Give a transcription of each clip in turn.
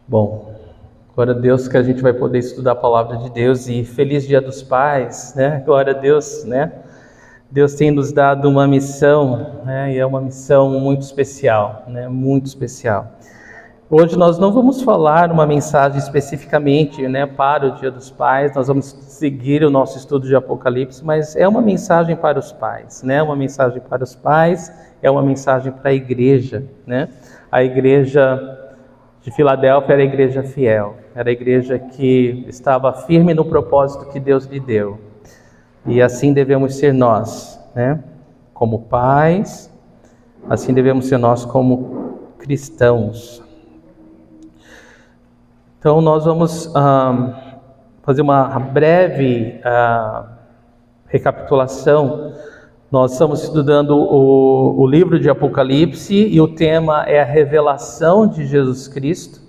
Bom, glória a Deus que a gente vai poder estudar a palavra de Deus e feliz Dia dos Pais, né? Glória a Deus, né? Deus tem nos dado uma missão, né? E é uma missão muito especial, né? Muito especial. Hoje nós não vamos falar uma mensagem especificamente, né, para o Dia dos Pais, nós vamos seguir o nosso estudo de Apocalipse, mas é uma mensagem para os pais, né? Uma mensagem para os pais, é uma mensagem para a igreja, né? A igreja de Filadélfia era a igreja fiel, era a igreja que estava firme no propósito que Deus lhe deu. E assim devemos ser nós, né? Como pais, assim devemos ser nós como cristãos. Então nós vamos fazer uma breve recapitulação. Nós estamos estudando o livro de Apocalipse e o tema é a revelação de Jesus Cristo.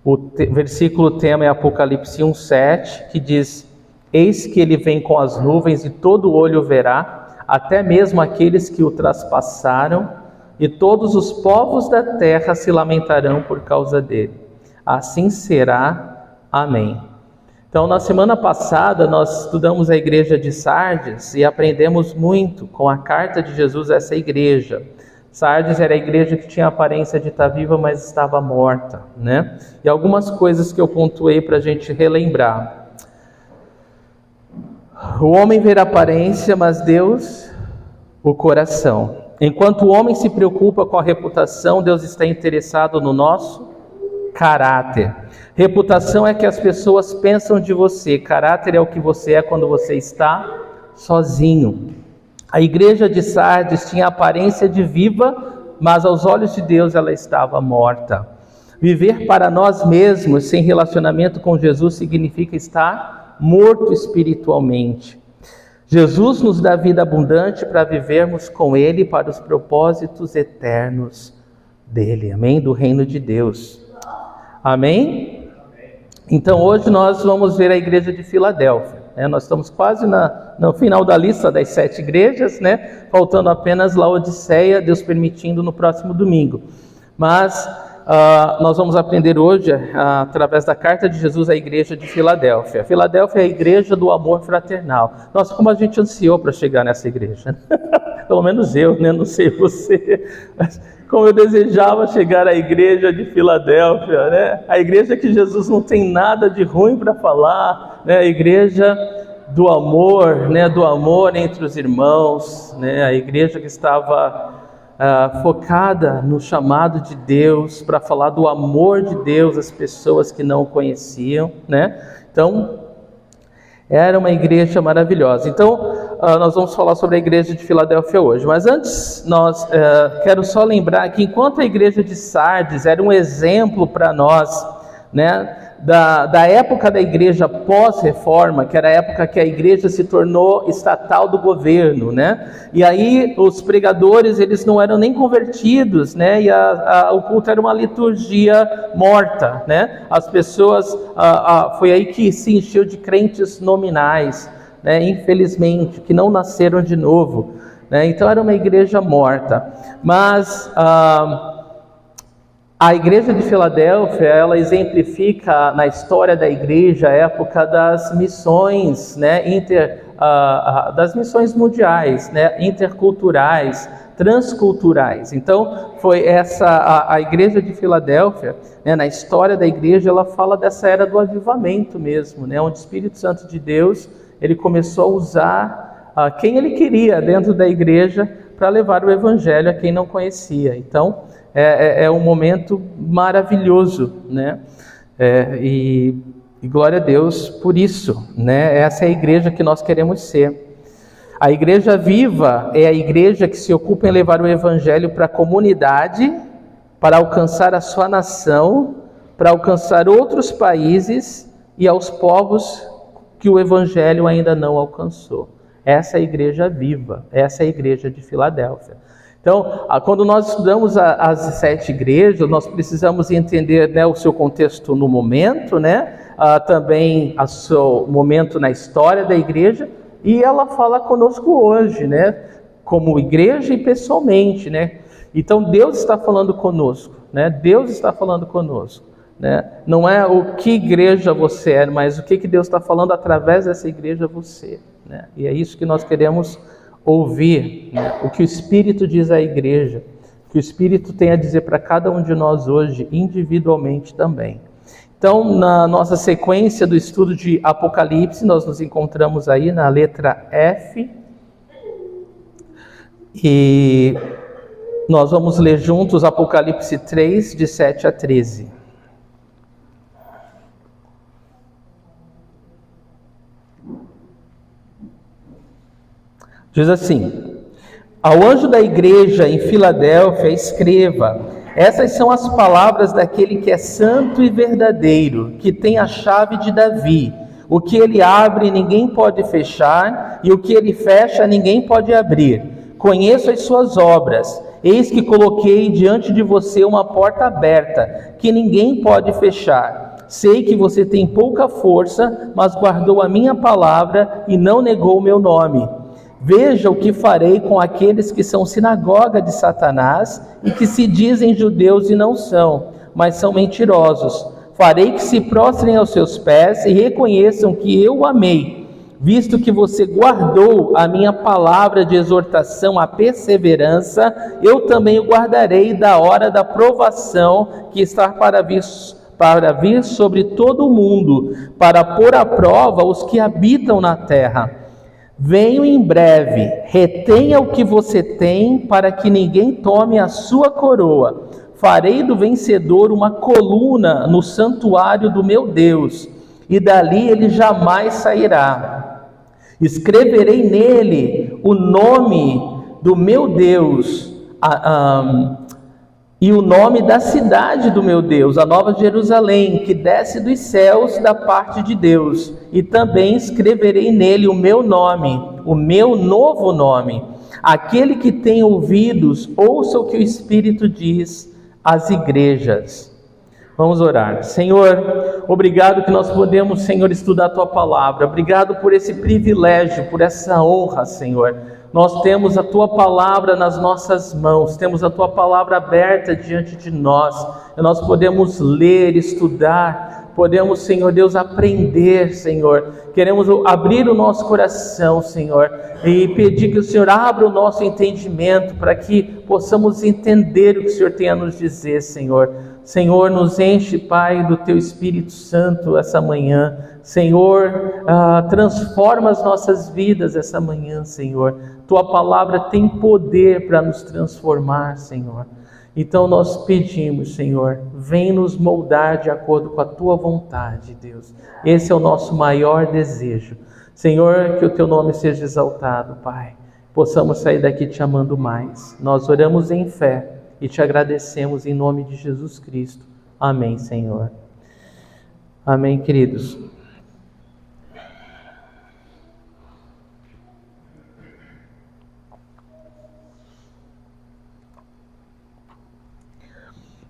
O versículo tema é Apocalipse 1:7, que diz: Eis que ele vem com as nuvens e todo olho verá, até mesmo aqueles que o traspassaram, e todos os povos da terra se lamentarão por causa dele. Assim será. Amém. Então, na semana passada, nós estudamos a igreja de Sardes e aprendemos muito com a carta de Jesus a essa igreja. Sardes era a igreja que tinha a aparência de estar viva, mas estava morta, né? E algumas coisas que eu pontuei para a gente relembrar. O homem vê a aparência, mas Deus o coração. Enquanto o homem se preocupa com a reputação, Deus está interessado no nosso caráter. Reputação é que as pessoas pensam de você. Caráter é o que você é quando você está sozinho. A igreja de Sardes tinha a aparência de viva, mas aos olhos de Deus ela estava morta. Viver para nós mesmos sem relacionamento com Jesus significa estar morto espiritualmente. Jesus nos dá vida abundante para vivermos com Ele para os propósitos eternos dele. Amém? Do reino de Deus. Amém? Então hoje nós vamos ver a igreja de Filadélfia. Nós estamos quase no final da lista das 7 igrejas, né? Faltando apenas Laodiceia, Deus permitindo, no próximo domingo. Mas nós vamos aprender hoje, através da carta de Jesus, à igreja de Filadélfia. Filadélfia é a igreja do amor fraternal. Nossa, como a gente ansiou para chegar nessa igreja. Pelo menos eu, né? Não sei você, mas como eu desejava chegar à igreja de Filadélfia, né? A igreja que Jesus não tem nada de ruim para falar, né? A igreja do amor, né? Do amor entre os irmãos, né? A igreja que estava focada no chamado de Deus para falar do amor de Deus às pessoas que não o conheciam, né? Então, era uma igreja maravilhosa. Então, nós vamos falar sobre a igreja de Filadélfia hoje. Mas antes, quero só lembrar que enquanto a igreja de Sardes era um exemplo para nós, né, da época da igreja pós-reforma, que era a época que a igreja se tornou estatal do governo, né? E aí os pregadores, eles não eram nem convertidos, né? E o culto era uma liturgia morta, né? As pessoas, foi aí que se encheu de crentes nominais, né? Infelizmente, que não nasceram de novo, né? Então era uma igreja morta. Mas a igreja de Filadélfia, ela exemplifica na história da igreja a época das missões, né, das missões mundiais, né, interculturais, transculturais. Então, foi essa a igreja de Filadélfia, né, na história da igreja, ela fala dessa era do avivamento mesmo, né, onde o Espírito Santo de Deus, ele começou a usar quem ele queria dentro da igreja para levar o evangelho a quem não conhecia. Então, é um momento maravilhoso, né? E glória a Deus por isso, né? Essa é a igreja que nós queremos ser. A igreja viva é a igreja que se ocupa em levar o evangelho para a comunidade, para alcançar a sua nação, para alcançar outros países e aos povos que o evangelho ainda não alcançou. Essa é a igreja viva, essa é a igreja de Filadélfia. Então, quando nós estudamos as 7 igrejas, nós precisamos entender, né, o seu contexto no momento, né, também o seu momento na história da igreja, e ela fala conosco hoje, né, como igreja e pessoalmente, né. Então, Deus está falando conosco, né, Deus está falando conosco, né? Não é o que igreja você é, mas o que Deus está falando através dessa igreja a você, né? E é isso que nós queremos ouvir, né? O que o Espírito diz à igreja, o que o Espírito tem a dizer para cada um de nós hoje, individualmente também. Então, na nossa sequência do estudo de Apocalipse, nós nos encontramos aí na letra F, e nós vamos ler juntos Apocalipse 3, de 7 a 13. Diz assim: ao anjo da igreja em Filadélfia escreva: essas são as palavras daquele que é santo e verdadeiro, que tem a chave de Davi. O que ele abre, ninguém pode fechar, e o que ele fecha, ninguém pode abrir. Conheço as suas obras. Eis que coloquei diante de você uma porta aberta, que ninguém pode fechar. Sei que você tem pouca força, mas guardou a minha palavra e não negou o meu nome. Veja o que farei com aqueles que são sinagoga de Satanás e que se dizem judeus e não são, mas são mentirosos. Farei que se prostrem aos seus pés e reconheçam que eu o amei, visto que você guardou a minha palavra de exortação à perseverança, eu também o guardarei da hora da provação que está para vir sobre todo o mundo, para pôr à prova os que habitam na terra. Venho em breve, retenha o que você tem, para que ninguém tome a sua coroa. Farei do vencedor uma coluna no santuário do meu Deus, e dali ele jamais sairá. Escreverei nele o nome do meu Deus, e o nome da cidade do meu Deus, a Nova Jerusalém, que desce dos céus da parte de Deus. E também escreverei nele o meu nome, o meu novo nome. Aquele que tem ouvidos, ouça o que o Espírito diz às igrejas. Vamos orar. Senhor, obrigado que nós podemos, Senhor, estudar a Tua Palavra. Obrigado por esse privilégio, por essa honra, Senhor. Nós temos a Tua Palavra nas nossas mãos, temos a Tua Palavra aberta diante de nós, e nós podemos ler, estudar, podemos, Senhor Deus, aprender, Senhor. Queremos abrir o nosso coração, Senhor, e pedir que o Senhor abra o nosso entendimento, para que possamos entender o que o Senhor tem a nos dizer, Senhor. Senhor, nos enche, Pai, do Teu Espírito Santo essa manhã. Senhor, transforma as nossas vidas essa manhã, Senhor. Tua palavra tem poder para nos transformar, Senhor. Então nós pedimos, Senhor, vem nos moldar de acordo com a Tua vontade, Deus. Esse é o nosso maior desejo. Senhor, que o Teu nome seja exaltado, Pai. Possamos sair daqui te amando mais. Nós oramos em fé e te agradecemos em nome de Jesus Cristo. Amém, Senhor. Amém, queridos.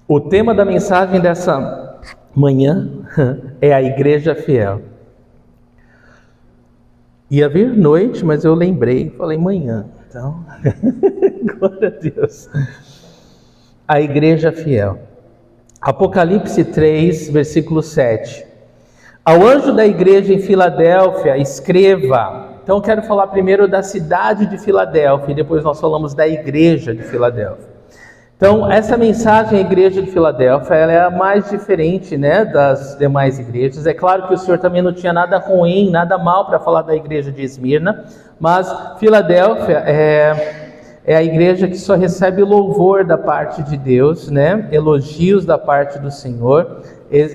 O tema da mensagem dessa manhã é a Igreja Fiel. Ia vir noite, mas eu lembrei, falei manhã. Então, glória a Deus. A Igreja Fiel. Apocalipse 3, versículo 7. Ao anjo da igreja em Filadélfia, escreva. Então, eu quero falar primeiro da cidade de Filadélfia, e depois nós falamos da igreja de Filadélfia. Então, essa mensagem à igreja de Filadélfia, ela é a mais diferente, né, das demais igrejas. É claro que o Senhor também não tinha nada ruim, nada mal para falar da igreja de Esmirna, mas Filadélfia é a igreja que só recebe louvor da parte de Deus, né, elogios da parte do Senhor.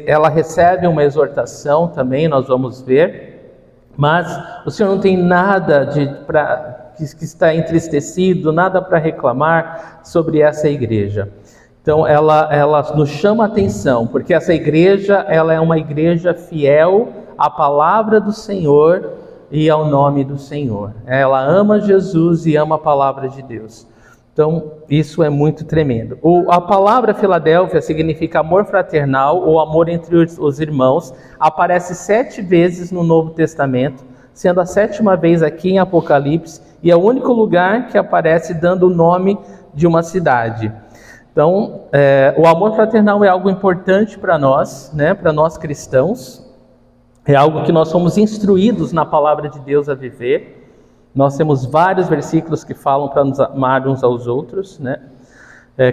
Ela recebe uma exortação também, nós vamos ver, mas o Senhor não tem nada que está entristecido, nada para reclamar sobre essa igreja. Então ela nos chama a atenção, porque essa igreja, ela é uma igreja fiel à palavra do Senhor e ao nome do Senhor. Ela ama Jesus e ama a palavra de Deus. Então isso é muito tremendo. A palavra Filadélfia significa amor fraternal ou amor entre os irmãos. Aparece 7 vezes no Novo Testamento, sendo a 7ª vez aqui em Apocalipse, e é o único lugar que aparece dando o nome de uma cidade. Então, o amor fraternal é algo importante para nós, né? Para nós cristãos. É algo que nós somos instruídos na palavra de Deus a viver. Nós temos vários versículos que falam para nos amar uns aos outros, né?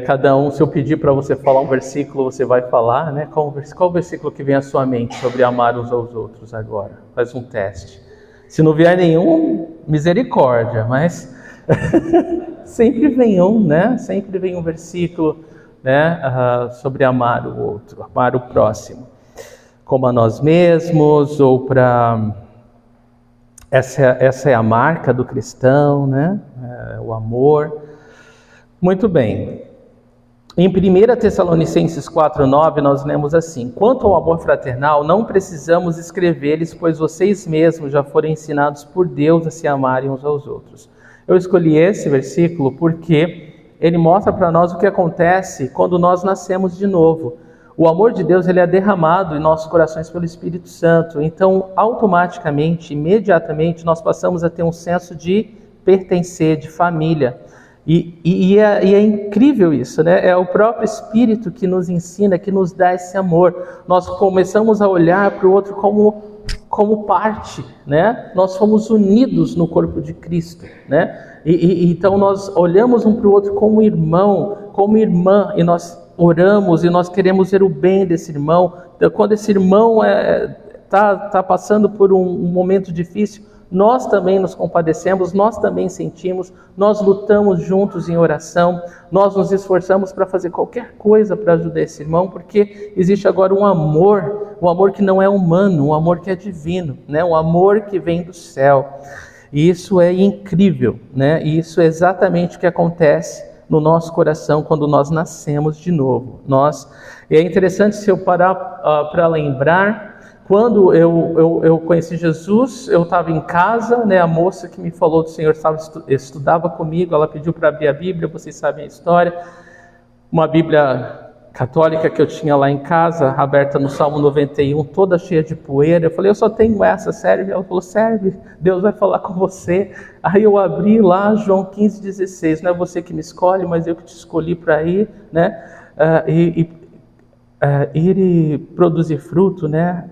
Cada um, se eu pedir para você falar um versículo, você vai falar, né? Qual o versículo que vem à sua mente sobre amar uns aos outros agora? Faz um teste. Se não vier nenhum, misericórdia, mas sempre vem um, né? Sempre vem um versículo, né? Sobre amar o outro, amar o próximo, como a nós mesmos, ou para... Essa é a marca do cristão, né? O amor. Muito bem. Em 1 Tessalonicenses 4:9, nós lemos assim: quanto ao amor fraternal, não precisamos escrever-lhes, pois vocês mesmos já foram ensinados por Deus a se amarem uns aos outros. Eu escolhi esse versículo porque ele mostra para nós o que acontece quando nós nascemos de novo. O amor de Deus, ele é derramado em nossos corações pelo Espírito Santo. Então, automaticamente, imediatamente, nós passamos a ter um senso de pertencer, de família. E é incrível isso, né? É o próprio Espírito que nos ensina, que nos dá esse amor. Nós começamos a olhar para o outro como parte, né? Nós fomos unidos no corpo de Cristo, né? Então nós olhamos um para o outro como irmão, como irmã, e nós oramos e nós queremos ver o bem desse irmão. Então, quando esse irmão tá passando por um momento difícil, nós também nos compadecemos, nós também sentimos, nós lutamos juntos em oração, nós nos esforçamos para fazer qualquer coisa para ajudar esse irmão, porque existe agora um amor que não é humano, um amor que é divino, né? Um amor que vem do céu. E isso é incrível, né? E isso é exatamente o que acontece no nosso coração quando nós nascemos de novo. É interessante, se eu parar para lembrar, quando eu conheci Jesus, eu estava em casa, né? A moça que me falou do Senhor estudava comigo, ela pediu para abrir a Bíblia, vocês sabem a história, uma Bíblia católica que eu tinha lá em casa, aberta no Salmo 91, toda cheia de poeira. Eu falei, eu só tenho essa, serve? Ela falou, serve, Deus vai falar com você. Aí eu abri lá João 15,16, não é você que me escolhe, mas eu que te escolhi para ir, né? Ir e produzir fruto, né?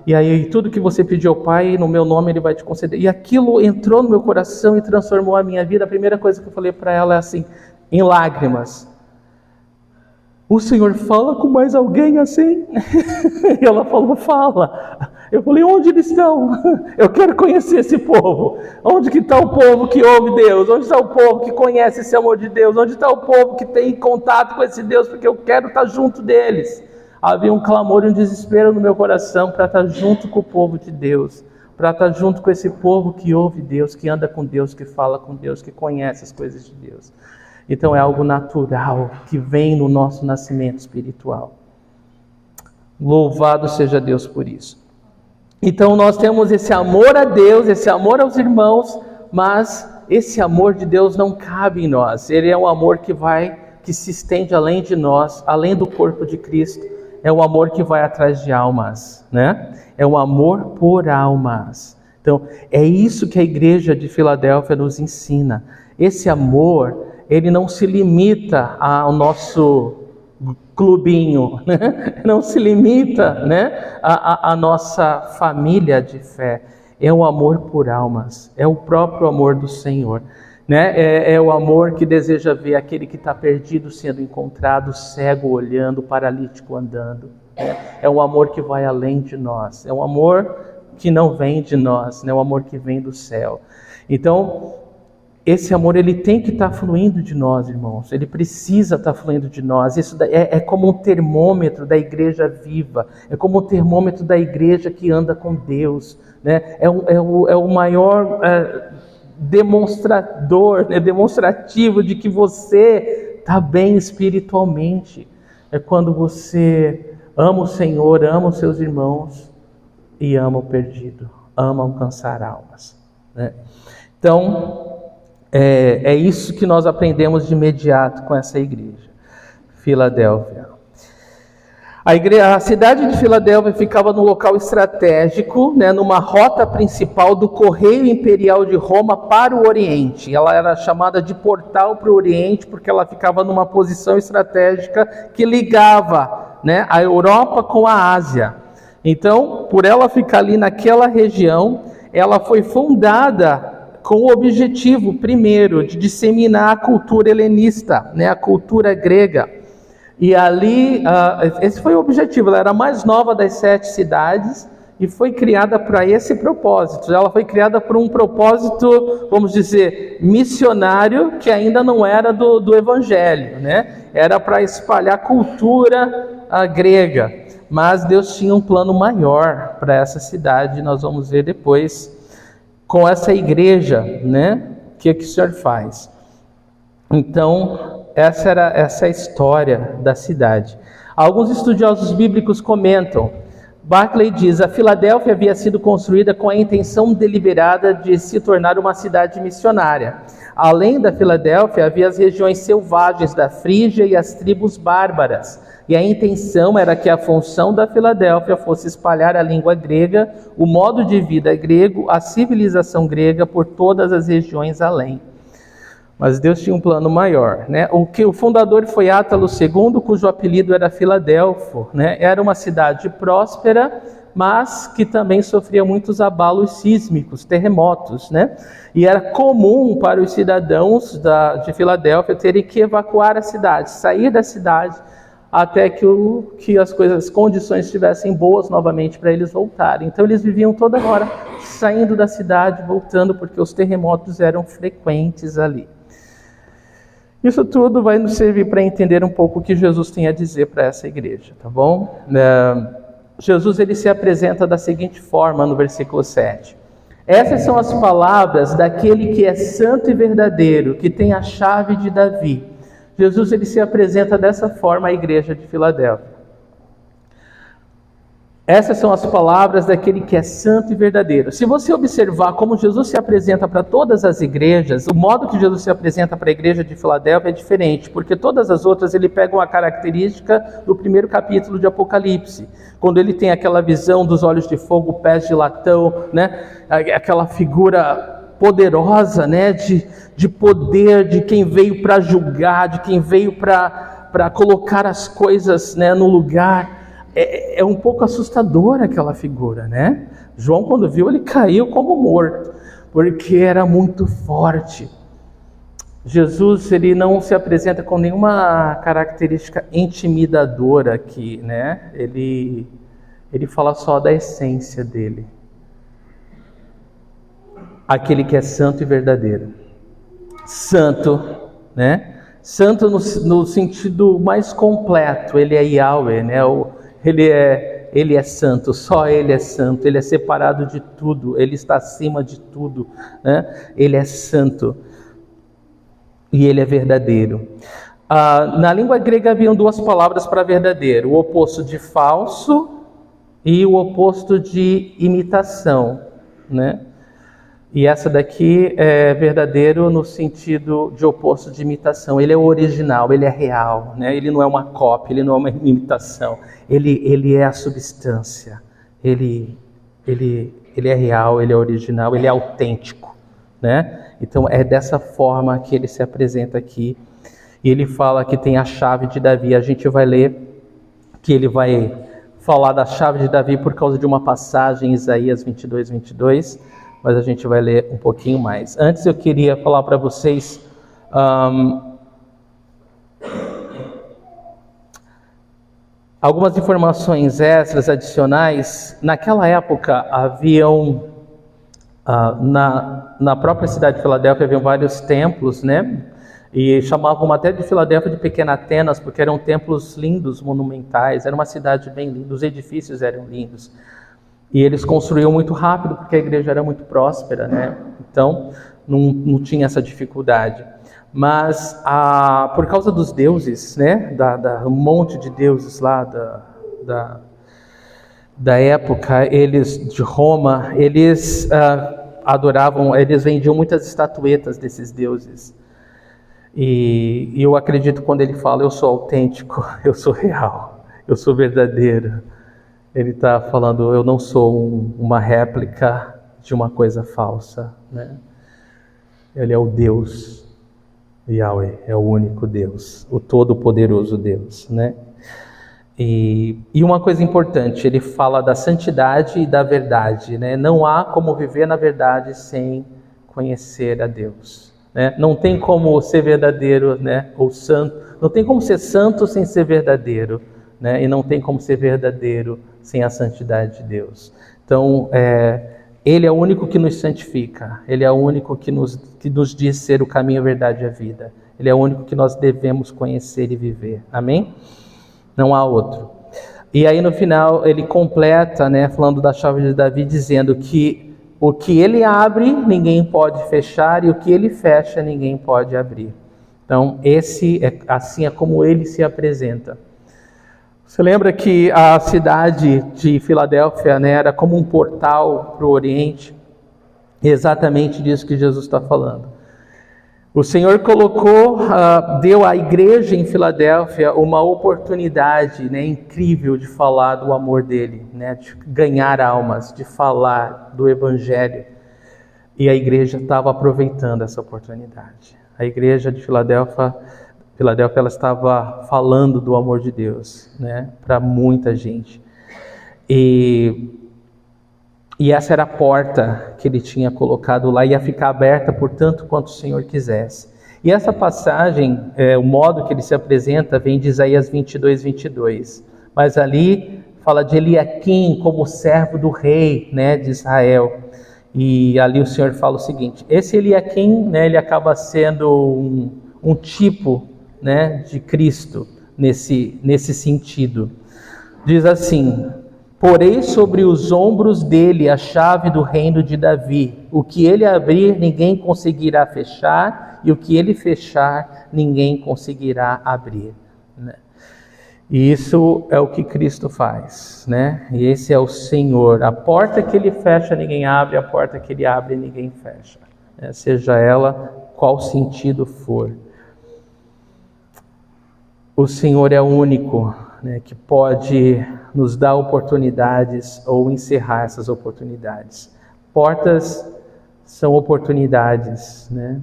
E aí tudo que você pediu ao Pai, no meu nome Ele vai te conceder. E aquilo entrou no meu coração e transformou a minha vida. A primeira coisa que eu falei para ela é assim, em lágrimas: o Senhor fala com mais alguém assim? E ela falou, fala. Eu falei, onde eles estão? Eu quero conhecer esse povo. Onde que está o povo que ouve Deus? Onde está o povo que conhece esse amor de Deus? Onde está o povo que tem contato com esse Deus? Porque eu quero estar junto deles. Havia um clamor e um desespero no meu coração para estar junto com o povo de Deus, para estar junto com esse povo que ouve Deus, que anda com Deus, que fala com Deus, que conhece as coisas de Deus. Então é algo natural que vem no nosso nascimento espiritual. Louvado seja Deus por isso. Então nós temos esse amor a Deus, esse amor aos irmãos, mas esse amor de Deus não cabe em nós. Ele é um amor que se estende além de nós, além do corpo de Cristo. É um amor que vai atrás de almas, né? É um amor por almas. Então, é isso que a igreja de Filadélfia nos ensina. Esse amor, ele não se limita ao nosso clubinho, né? Não se limita, né? à nossa família de fé. É um amor por almas. É o próprio amor do Senhor. Né? É o amor que deseja ver aquele que está perdido sendo encontrado, cego olhando, paralítico andando. Né? É um amor que vai além de nós. É um amor que não vem de nós, né? É um amor que vem do céu. Então, esse amor ele tem que estar fluindo de nós, irmãos. Ele precisa estar fluindo de nós. Isso é como um termômetro da igreja viva. É como um termômetro da igreja que anda com Deus. Né? É o maior... demonstrativo de que você está bem espiritualmente. É quando você ama o Senhor, ama os seus irmãos e ama o perdido, ama alcançar almas, né? Então, é isso que nós aprendemos de imediato com essa igreja, Filadélfia. A cidade de Filadélfia ficava num local estratégico, né, numa rota principal do correio imperial de Roma para o Oriente. Ela era chamada de portal para o Oriente porque ela ficava numa posição estratégica que ligava, né, a Europa com a Ásia. Então, por ela ficar ali naquela região, ela foi fundada com o objetivo, primeiro, de disseminar a cultura helenista, né, a cultura grega. E ali, esse foi o objetivo. Ela era a mais nova das 7 cidades e foi criada para esse propósito. Ela foi criada por um propósito, vamos dizer, missionário, que ainda não era do Evangelho, né? Era para espalhar a cultura grega. Mas Deus tinha um plano maior para essa cidade, nós vamos ver depois, com essa igreja, né? O que o Senhor faz? Então, essa é a história da cidade. Alguns estudiosos bíblicos comentam, Barclay diz, a Filadélfia havia sido construída com a intenção deliberada de se tornar uma cidade missionária. Além da Filadélfia, havia as regiões selvagens da Frígia e as tribos bárbaras. E a intenção era que a função da Filadélfia fosse espalhar a língua grega, o modo de vida grego, a civilização grega por todas as regiões além. Mas Deus tinha um plano maior, né? O fundador foi Átalo II, cujo apelido era Filadélfo, né? Era uma cidade próspera, mas que também sofria muitos abalos sísmicos, terremotos, né? E era comum para os cidadãos de Filadélfia terem que evacuar a cidade, sair da cidade, até que as condições estivessem boas novamente para eles voltarem. Então eles viviam toda hora saindo da cidade, voltando, porque os terremotos eram frequentes ali. Isso tudo vai nos servir para entender um pouco o que Jesus tem a dizer para essa igreja, tá bom? Jesus ele se apresenta da seguinte forma no versículo 7. Essas são as palavras daquele que é santo e verdadeiro, que tem a chave de Davi. Jesus ele se apresenta dessa forma à igreja de Filadélfia. Essas são as palavras daquele que é santo e verdadeiro. Se você observar como Jesus se apresenta para todas as igrejas, o modo que Jesus se apresenta para a igreja de Filadélfia é diferente, porque todas as outras ele pega uma característica do primeiro capítulo de Apocalipse, quando ele tem aquela visão dos olhos de fogo, pés de latão, né? Aquela figura poderosa, né? de poder, de quem veio para julgar, de quem veio para colocar as coisas, né, no lugar. É um pouco assustadora aquela figura, né? João, quando viu, ele caiu como morto, porque era muito forte. Jesus, ele não se apresenta com nenhuma característica intimidadora aqui, né? Ele fala só da essência dele. Aquele que é santo e verdadeiro. Santo, né? Santo no sentido mais completo. Ele é Yahweh, né? Ele é santo, só Ele é santo, Ele é separado de tudo, Ele está acima de tudo, né? Ele é santo e Ele é verdadeiro. Na língua grega haviam 2 palavras para verdadeiro, o oposto de falso e o oposto de imitação, né? E essa daqui é verdadeiro no sentido de oposto de imitação. Ele é o original, ele é real, né? Ele não é uma cópia, ele não é uma imitação. Ele é a substância. Ele é real, ele é original, ele é autêntico, né? Então é dessa forma que ele se apresenta aqui. E ele fala que tem a chave de Davi. A gente vai ler que ele vai falar da chave de Davi por causa de uma passagem em Isaías 22, 22. Mas a gente vai ler um pouquinho mais. Antes eu queria falar para vocês algumas informações extras, adicionais. Naquela época haviam, na própria cidade de Filadélfia, haviam vários templos, né? E chamavam até de Filadélfia de Pequena Atenas, porque eram templos lindos, monumentais. Era uma cidade bem linda, os edifícios eram lindos. E eles construíam muito rápido, porque a igreja era muito próspera, né? Então, não tinha essa dificuldade. Mas, por causa dos deuses, né? Um monte de deuses lá da época, eles de Roma, eles adoravam, eles vendiam muitas estatuetas desses deuses. E eu acredito quando ele fala, eu sou autêntico, eu sou real. eu sou verdadeiro. Ele está falando, eu não sou uma réplica de uma coisa falsa, né? Ele é o Deus, Yahweh, é o único Deus, o todo-poderoso Deus, né? E uma coisa importante, ele fala da santidade e da verdade, né? Não há como viver na verdade sem conhecer a Deus, né? Não tem como ser verdadeiro, né? Ou santo, não tem como ser santo sem ser verdadeiro, né? E não tem como ser verdadeiro sem a santidade de Deus. Então, Ele é o único que nos santifica, Ele é o único que nos diz ser o caminho, a verdade e a vida. Ele é o único que nós devemos conhecer e viver. Amém? Não há outro. E aí no final ele completa, né, falando da chave de Davi, dizendo que o que ele abre, ninguém pode fechar, e o que ele fecha, ninguém pode abrir. Então, assim é como ele se apresenta. Você lembra que a cidade de Filadélfia, né, era como um portal para o Oriente? Exatamente disso que Jesus está falando. O Senhor deu à igreja em Filadélfia uma oportunidade, né, incrível de falar do amor dele, né, de ganhar almas, de falar do Evangelho. E a igreja estava aproveitando essa oportunidade. A igreja de Filadélfia, ela estava falando do amor de Deus, né, para muita gente. E essa era a porta que ele tinha colocado lá, ia ficar aberta por tanto quanto o Senhor quisesse. E essa passagem, o modo que ele se apresenta, vem de Isaías 22, 22. Mas ali fala de Eliaquim como servo do rei, né, de Israel. E ali o Senhor fala o seguinte, esse Eliaquim, né, ele acaba sendo um tipo, né, de Cristo nesse sentido. Diz assim: porei sobre os ombros dele a chave do reino de Davi. O que ele abrir, ninguém conseguirá fechar, e o que ele fechar, ninguém conseguirá abrir. Né? E isso é o que Cristo faz, né? E esse é o Senhor. A porta que ele fecha, ninguém abre, a porta que ele abre, ninguém fecha. Né? Seja ela qual sentido for. O Senhor é o único, né, que pode nos dar oportunidades ou encerrar essas oportunidades. Portas são oportunidades, né?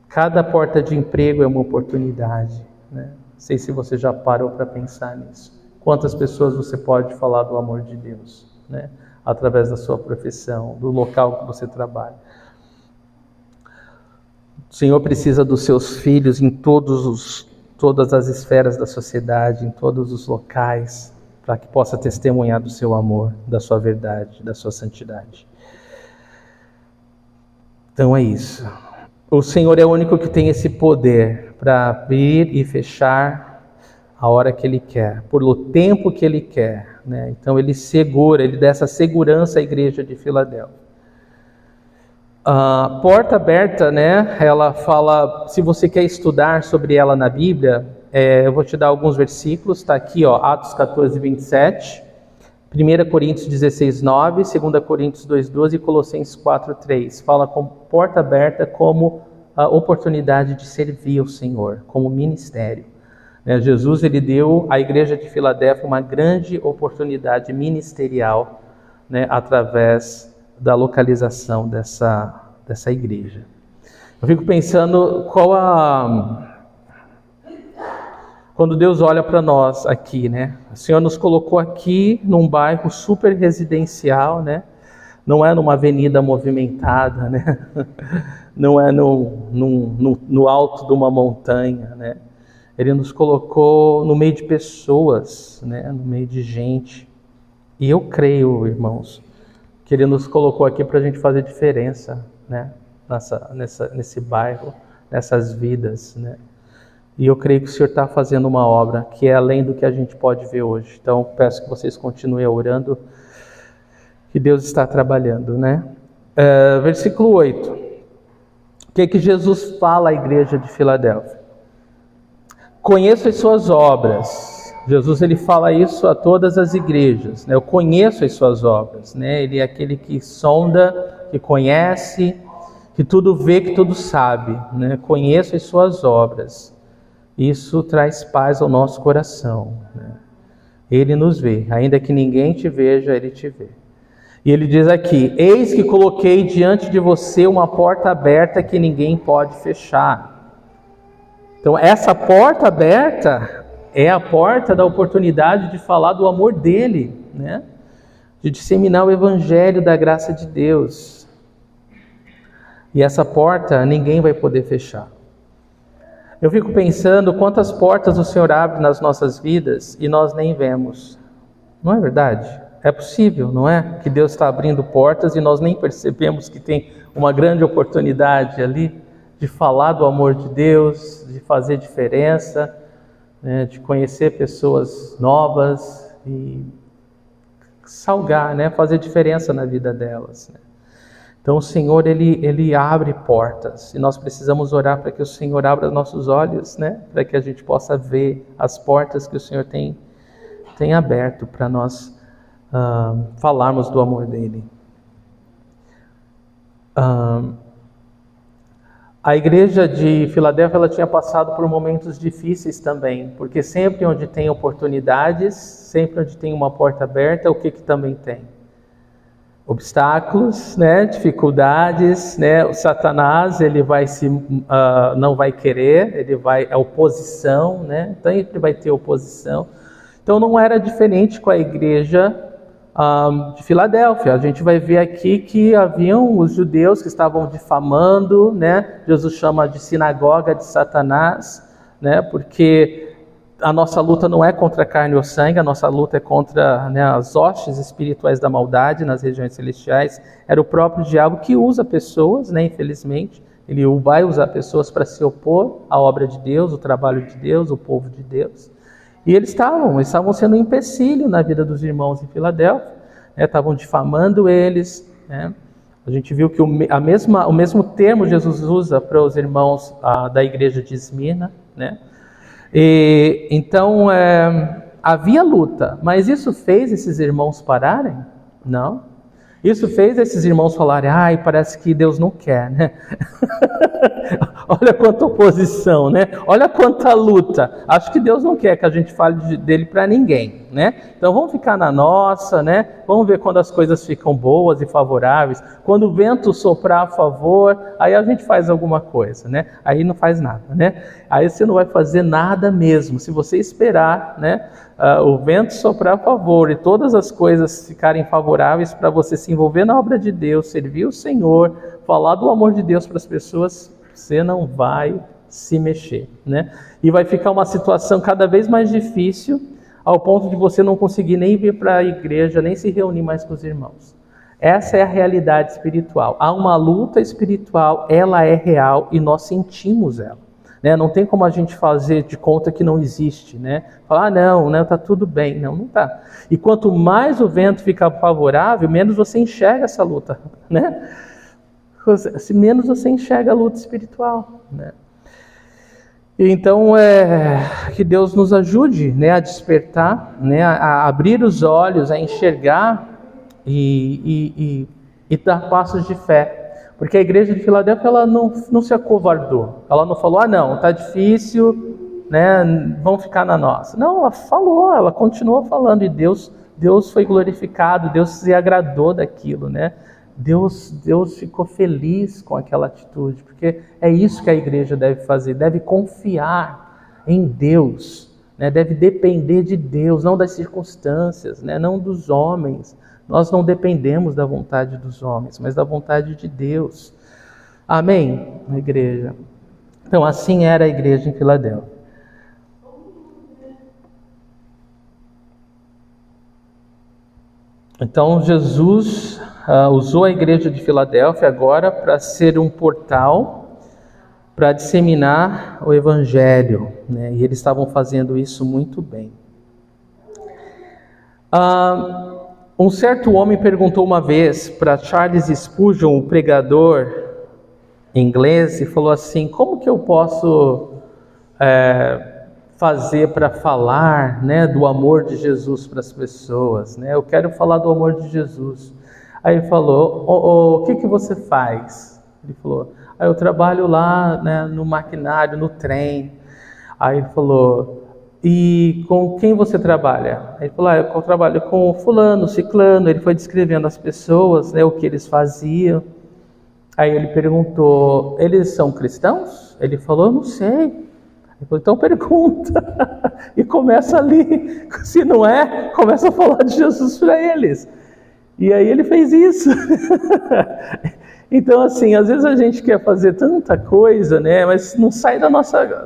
Cada porta de emprego é uma oportunidade, né? Não sei se você já parou para pensar nisso. Quantas pessoas você pode falar do amor de Deus, né? Através da sua profissão, do local que você trabalha. O Senhor precisa dos seus filhos em todas as esferas da sociedade, em todos os locais, para que possa testemunhar do seu amor, da sua verdade, da sua santidade. Então é isso. O Senhor é o único que tem esse poder para abrir e fechar a hora que Ele quer, por o tempo que Ele quer, né? Então Ele dá essa segurança à igreja de Filadélfia. A porta aberta, né, ela fala, se você quer estudar sobre ela na Bíblia, eu vou te dar alguns versículos, está aqui, ó, Atos 14, 27, 1 Coríntios 16, 9, 2 Coríntios 2, 12 e Colossenses 4, 3. Fala com porta aberta como a oportunidade de servir ao Senhor, como ministério. Né, Jesus, ele deu à igreja de Filadélfia uma grande oportunidade ministerial, né, através da localização dessa igreja. Eu fico pensando quando Deus olha para nós aqui, né? O Senhor nos colocou aqui num bairro super residencial, né? Não é numa avenida movimentada, né? Não é no alto de uma montanha, né? Ele nos colocou no meio de pessoas, né? No meio de gente. E eu creio, irmãos, que Ele nos colocou aqui para a gente fazer diferença, né? Nesse bairro, nessas vidas, né? E eu creio que o Senhor está fazendo uma obra que é além do que a gente pode ver hoje. Então, peço que vocês continuem orando, que Deus está trabalhando, né? Versículo 8. O que Jesus fala à igreja de Filadélfia? Conheço as suas obras. Jesus, ele fala isso a todas as igrejas, né? Eu conheço as suas obras, né? Ele é aquele que sonda, que conhece, que tudo vê, que tudo sabe, né? Conheço as suas obras. Isso traz paz ao nosso coração, né? Ele nos vê, ainda que ninguém te veja, Ele te vê. E Ele diz aqui: eis que coloquei diante de você uma porta aberta que ninguém pode fechar. Então essa porta aberta é a porta da oportunidade de falar do amor dEle, né? De disseminar o Evangelho da graça de Deus. E essa porta ninguém vai poder fechar. Eu fico pensando quantas portas o Senhor abre nas nossas vidas e nós nem vemos. Não é verdade? É possível, não é? Que Deus está abrindo portas e nós nem percebemos que tem uma grande oportunidade ali de falar do amor de Deus, de fazer diferença, né? De conhecer pessoas novas e salgar, né? Fazer diferença na vida delas, né? Então o Senhor, Ele abre portas, e nós precisamos orar para que o Senhor abra nossos olhos, né? Para que a gente possa ver as portas que o Senhor tem aberto para nós falarmos do amor dEle. A igreja de Filadélfia, ela tinha passado por momentos difíceis também, porque sempre onde tem oportunidades, sempre onde tem uma porta aberta, o que também tem? Obstáculos, né? Dificuldades, né? O Satanás, ele vai não vai querer, é oposição, né? Então sempre vai ter oposição. Então não era diferente com a igreja de Filadélfia. A gente vai ver aqui que haviam os judeus que estavam difamando, né? Jesus chama de sinagoga de Satanás, né? Porque a nossa luta não é contra a carne ou sangue, a nossa luta é contra, né, as hostes espirituais da maldade nas regiões celestiais. Era o próprio diabo que usa pessoas, né, infelizmente. Ele vai usar pessoas para se opor à obra de Deus, o trabalho de Deus, o povo de Deus. E eles estavam sendo um empecilho na vida dos irmãos em Filadélfia, né, estavam difamando eles, né. A gente viu que o mesmo termo Jesus usa para os irmãos da igreja de Esmirna, né. E, então, havia luta, mas isso fez esses irmãos pararem? Não. Isso fez esses irmãos falarem: ai, parece que Deus não quer, né? Olha quanta oposição, né? Olha quanta luta. Acho que Deus não quer que a gente fale dele para ninguém, né? Então vamos ficar na nossa, né? Vamos ver quando as coisas ficam boas e favoráveis. Quando o vento soprar a favor, aí a gente faz alguma coisa, né? Aí não faz nada, né? Aí você não vai fazer nada mesmo. Se você esperar, né? O vento soprar a favor e todas as coisas ficarem favoráveis para você se envolver na obra de Deus, servir o Senhor, falar do amor de Deus para as pessoas, você não vai se mexer, né? E vai ficar uma situação cada vez mais difícil, ao ponto de você não conseguir nem vir para a igreja, nem se reunir mais com os irmãos. Essa é a realidade espiritual. Há uma luta espiritual, ela é real e nós sentimos ela. Né? Não tem como a gente fazer de conta que não existe, né? Falar, não, está tudo bem. Não está. E quanto mais o vento fica favorável, menos você enxerga essa luta, né? Menos você enxerga a luta espiritual, né? Então, que Deus nos ajude, né, a despertar, né, a abrir os olhos, a enxergar e dar passos de fé. Porque a igreja de Filadélfia, ela não se acovardou. Ela não falou, não, está difícil, né, vamos ficar na nossa. Não, ela falou, ela continuou falando, e Deus foi glorificado, Deus se agradou daquilo, né? Deus ficou feliz com aquela atitude, porque é isso que a igreja deve fazer, deve confiar em Deus, né? Deve depender de Deus, não das circunstâncias, né? Não dos homens. Nós não dependemos da vontade dos homens, mas da vontade de Deus. Amém, igreja? Então, assim era a igreja em Filadélfia. Então, Jesus usou a igreja de Filadélfia agora para ser um portal para disseminar o Evangelho, né? E eles estavam fazendo isso muito bem. Um certo homem perguntou uma vez para Charles Spurgeon, o pregador inglês, e falou assim: como que eu posso fazer para falar, né, do amor de Jesus para as pessoas, né? Eu quero falar do amor de Jesus. Aí ele falou: o que você faz? Ele falou: eu trabalho lá, né, no maquinário, no trem. Aí ele falou: e com quem você trabalha? Ele falou, eu trabalho com fulano, ciclano. Ele foi descrevendo as pessoas, né, o que eles faziam. Aí ele perguntou, eles são cristãos? Ele falou, eu não sei. Ele falou, então pergunta. E começa ali, se não é, começa a falar de Jesus para eles. E aí ele fez isso. Então, assim, às vezes a gente quer fazer tanta coisa, né? Mas não sai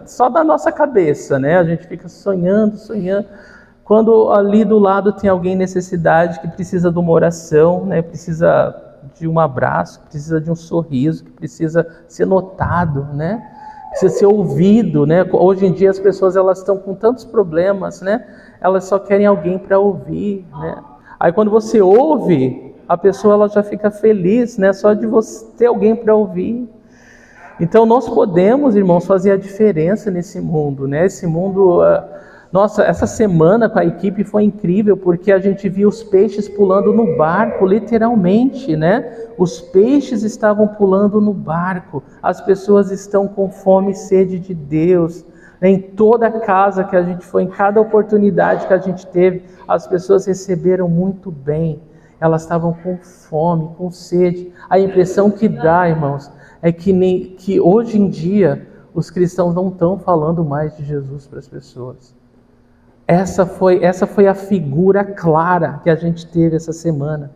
só da nossa cabeça, né? A gente fica sonhando. Quando ali do lado tem alguém em necessidade, que precisa de uma oração, né? Precisa de um abraço, que precisa de um sorriso, que precisa ser notado, né? Precisa ser ouvido, né? Hoje em dia as pessoas, elas estão com tantos problemas, né? Elas só querem alguém para ouvir, né? Aí quando você ouve, a pessoa, ela já fica feliz, né? Só de você ter alguém para ouvir. Então nós podemos, irmãos, fazer a diferença nesse mundo, né? Esse mundo, nossa, essa semana com a equipe foi incrível, porque a gente viu os peixes pulando no barco, literalmente, né? Os peixes estavam pulando no barco. As pessoas estão com fome e sede de Deus. Em toda casa que a gente foi, em cada oportunidade que a gente teve, as pessoas receberam muito bem. Elas estavam com fome, com sede. A impressão que dá, irmãos, é que hoje em dia os cristãos não estão falando mais de Jesus para as pessoas. Essa foi a figura clara que a gente teve essa semana.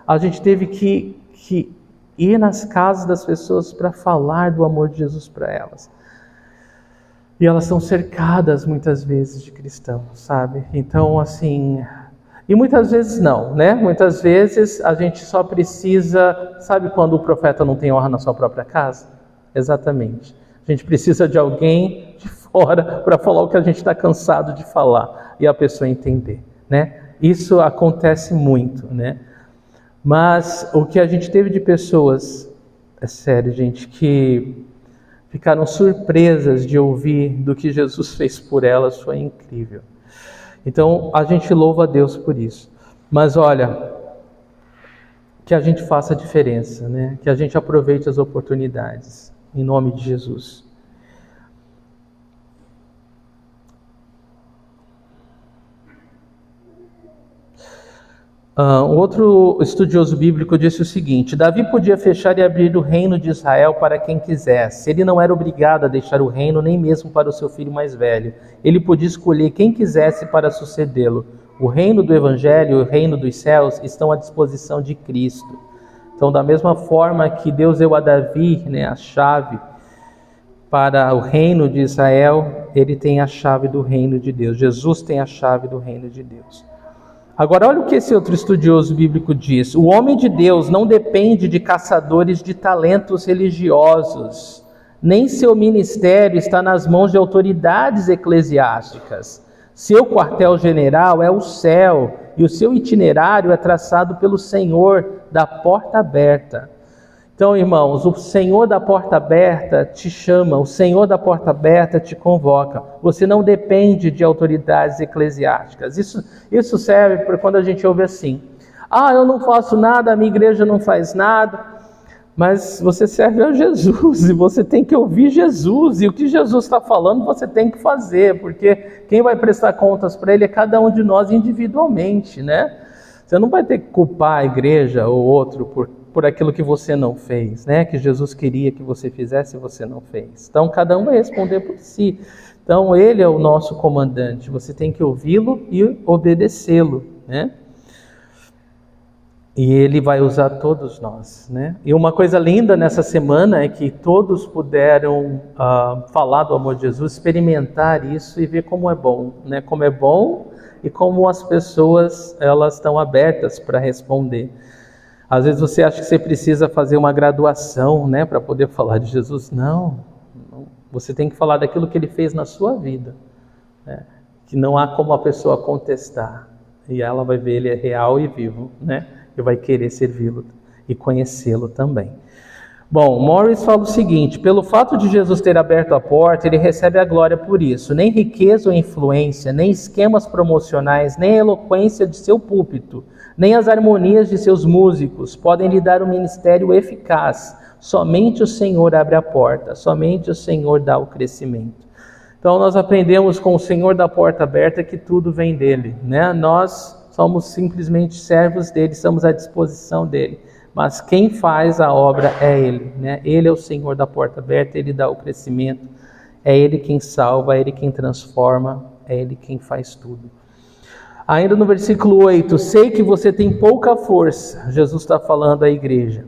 A gente teve que ir nas casas das pessoas para falar do amor de Jesus para elas. E elas são cercadas muitas vezes de cristãos, sabe? Então, assim... E muitas vezes não, né? Muitas vezes a gente só precisa... Sabe quando o profeta não tem honra na sua própria casa? Exatamente. A gente precisa de alguém de fora para falar o que a gente está cansado de falar e a pessoa entender, né? Isso acontece muito, né? Mas o que a gente teve de pessoas, é sério, gente, que ficaram surpresas de ouvir do que Jesus fez por elas, foi incrível. Então, a gente louva a Deus por isso. Mas olha, que a gente faça a diferença, né? Que a gente aproveite as oportunidades, em nome de Jesus. Outro estudioso bíblico disse o seguinte: Davi podia fechar e abrir o reino de Israel para quem quisesse. Ele não era obrigado a deixar o reino, nem mesmo para o seu filho mais velho. Ele podia escolher quem quisesse para sucedê-lo. O reino do Evangelho e o reino dos céus estão à disposição de Cristo. Então, da mesma forma que Deus deu a Davi, né, a chave para o reino de Israel, ele tem a chave do reino de Deus. Jesus tem a chave do reino de Deus. Agora, olha o que esse outro estudioso bíblico diz. O homem de Deus não depende de caçadores de talentos religiosos, nem seu ministério está nas mãos de autoridades eclesiásticas. Seu quartel-general é o céu, e o seu itinerário é traçado pelo Senhor da porta aberta. Então, irmãos, o Senhor da porta aberta te chama, o Senhor da porta aberta te convoca. Você não depende de autoridades eclesiásticas. Isso serve para quando a gente ouve assim: eu não faço nada, a minha igreja não faz nada. Mas você serve a Jesus e você tem que ouvir Jesus. E o que Jesus está falando você tem que fazer, porque quem vai prestar contas para Ele é cada um de nós individualmente, né? Você não vai ter que culpar a igreja ou outro por aquilo que você não fez, né? Que Jesus queria que você fizesse e você não fez. Então, cada um vai responder por si. Então, Ele é o nosso comandante. Você tem que ouvi-lo e obedecê-lo, né? E Ele vai usar todos nós, né? E uma coisa linda nessa semana é que todos puderam falar do amor de Jesus, experimentar isso e ver como é bom, né? Como é bom e como as pessoas, elas estão abertas para responder. Às vezes você acha que você precisa fazer uma graduação, né, para poder falar de Jesus. Não. Você tem que falar daquilo que Ele fez na sua vida, né? Que não há como a pessoa contestar. E ela vai ver Ele é real e vivo, né? E vai querer servi-lo e conhecê-lo também. Bom, Morris fala o seguinte: pelo fato de Jesus ter aberto a porta, Ele recebe a glória por isso. Nem riqueza ou influência, nem esquemas promocionais, nem a eloquência de seu púlpito, nem as harmonias de seus músicos podem lhe dar um ministério eficaz. Somente o Senhor abre a porta, somente o Senhor dá o crescimento. Então nós aprendemos com o Senhor da porta aberta que tudo vem dele, né? Nós somos simplesmente servos dele, estamos à disposição dele. Mas quem faz a obra é ele, né? Ele é o Senhor da porta aberta, ele dá o crescimento, é ele quem salva, é ele quem transforma, é ele quem faz tudo. Ainda no versículo 8, sei que você tem pouca força, Jesus está falando à igreja,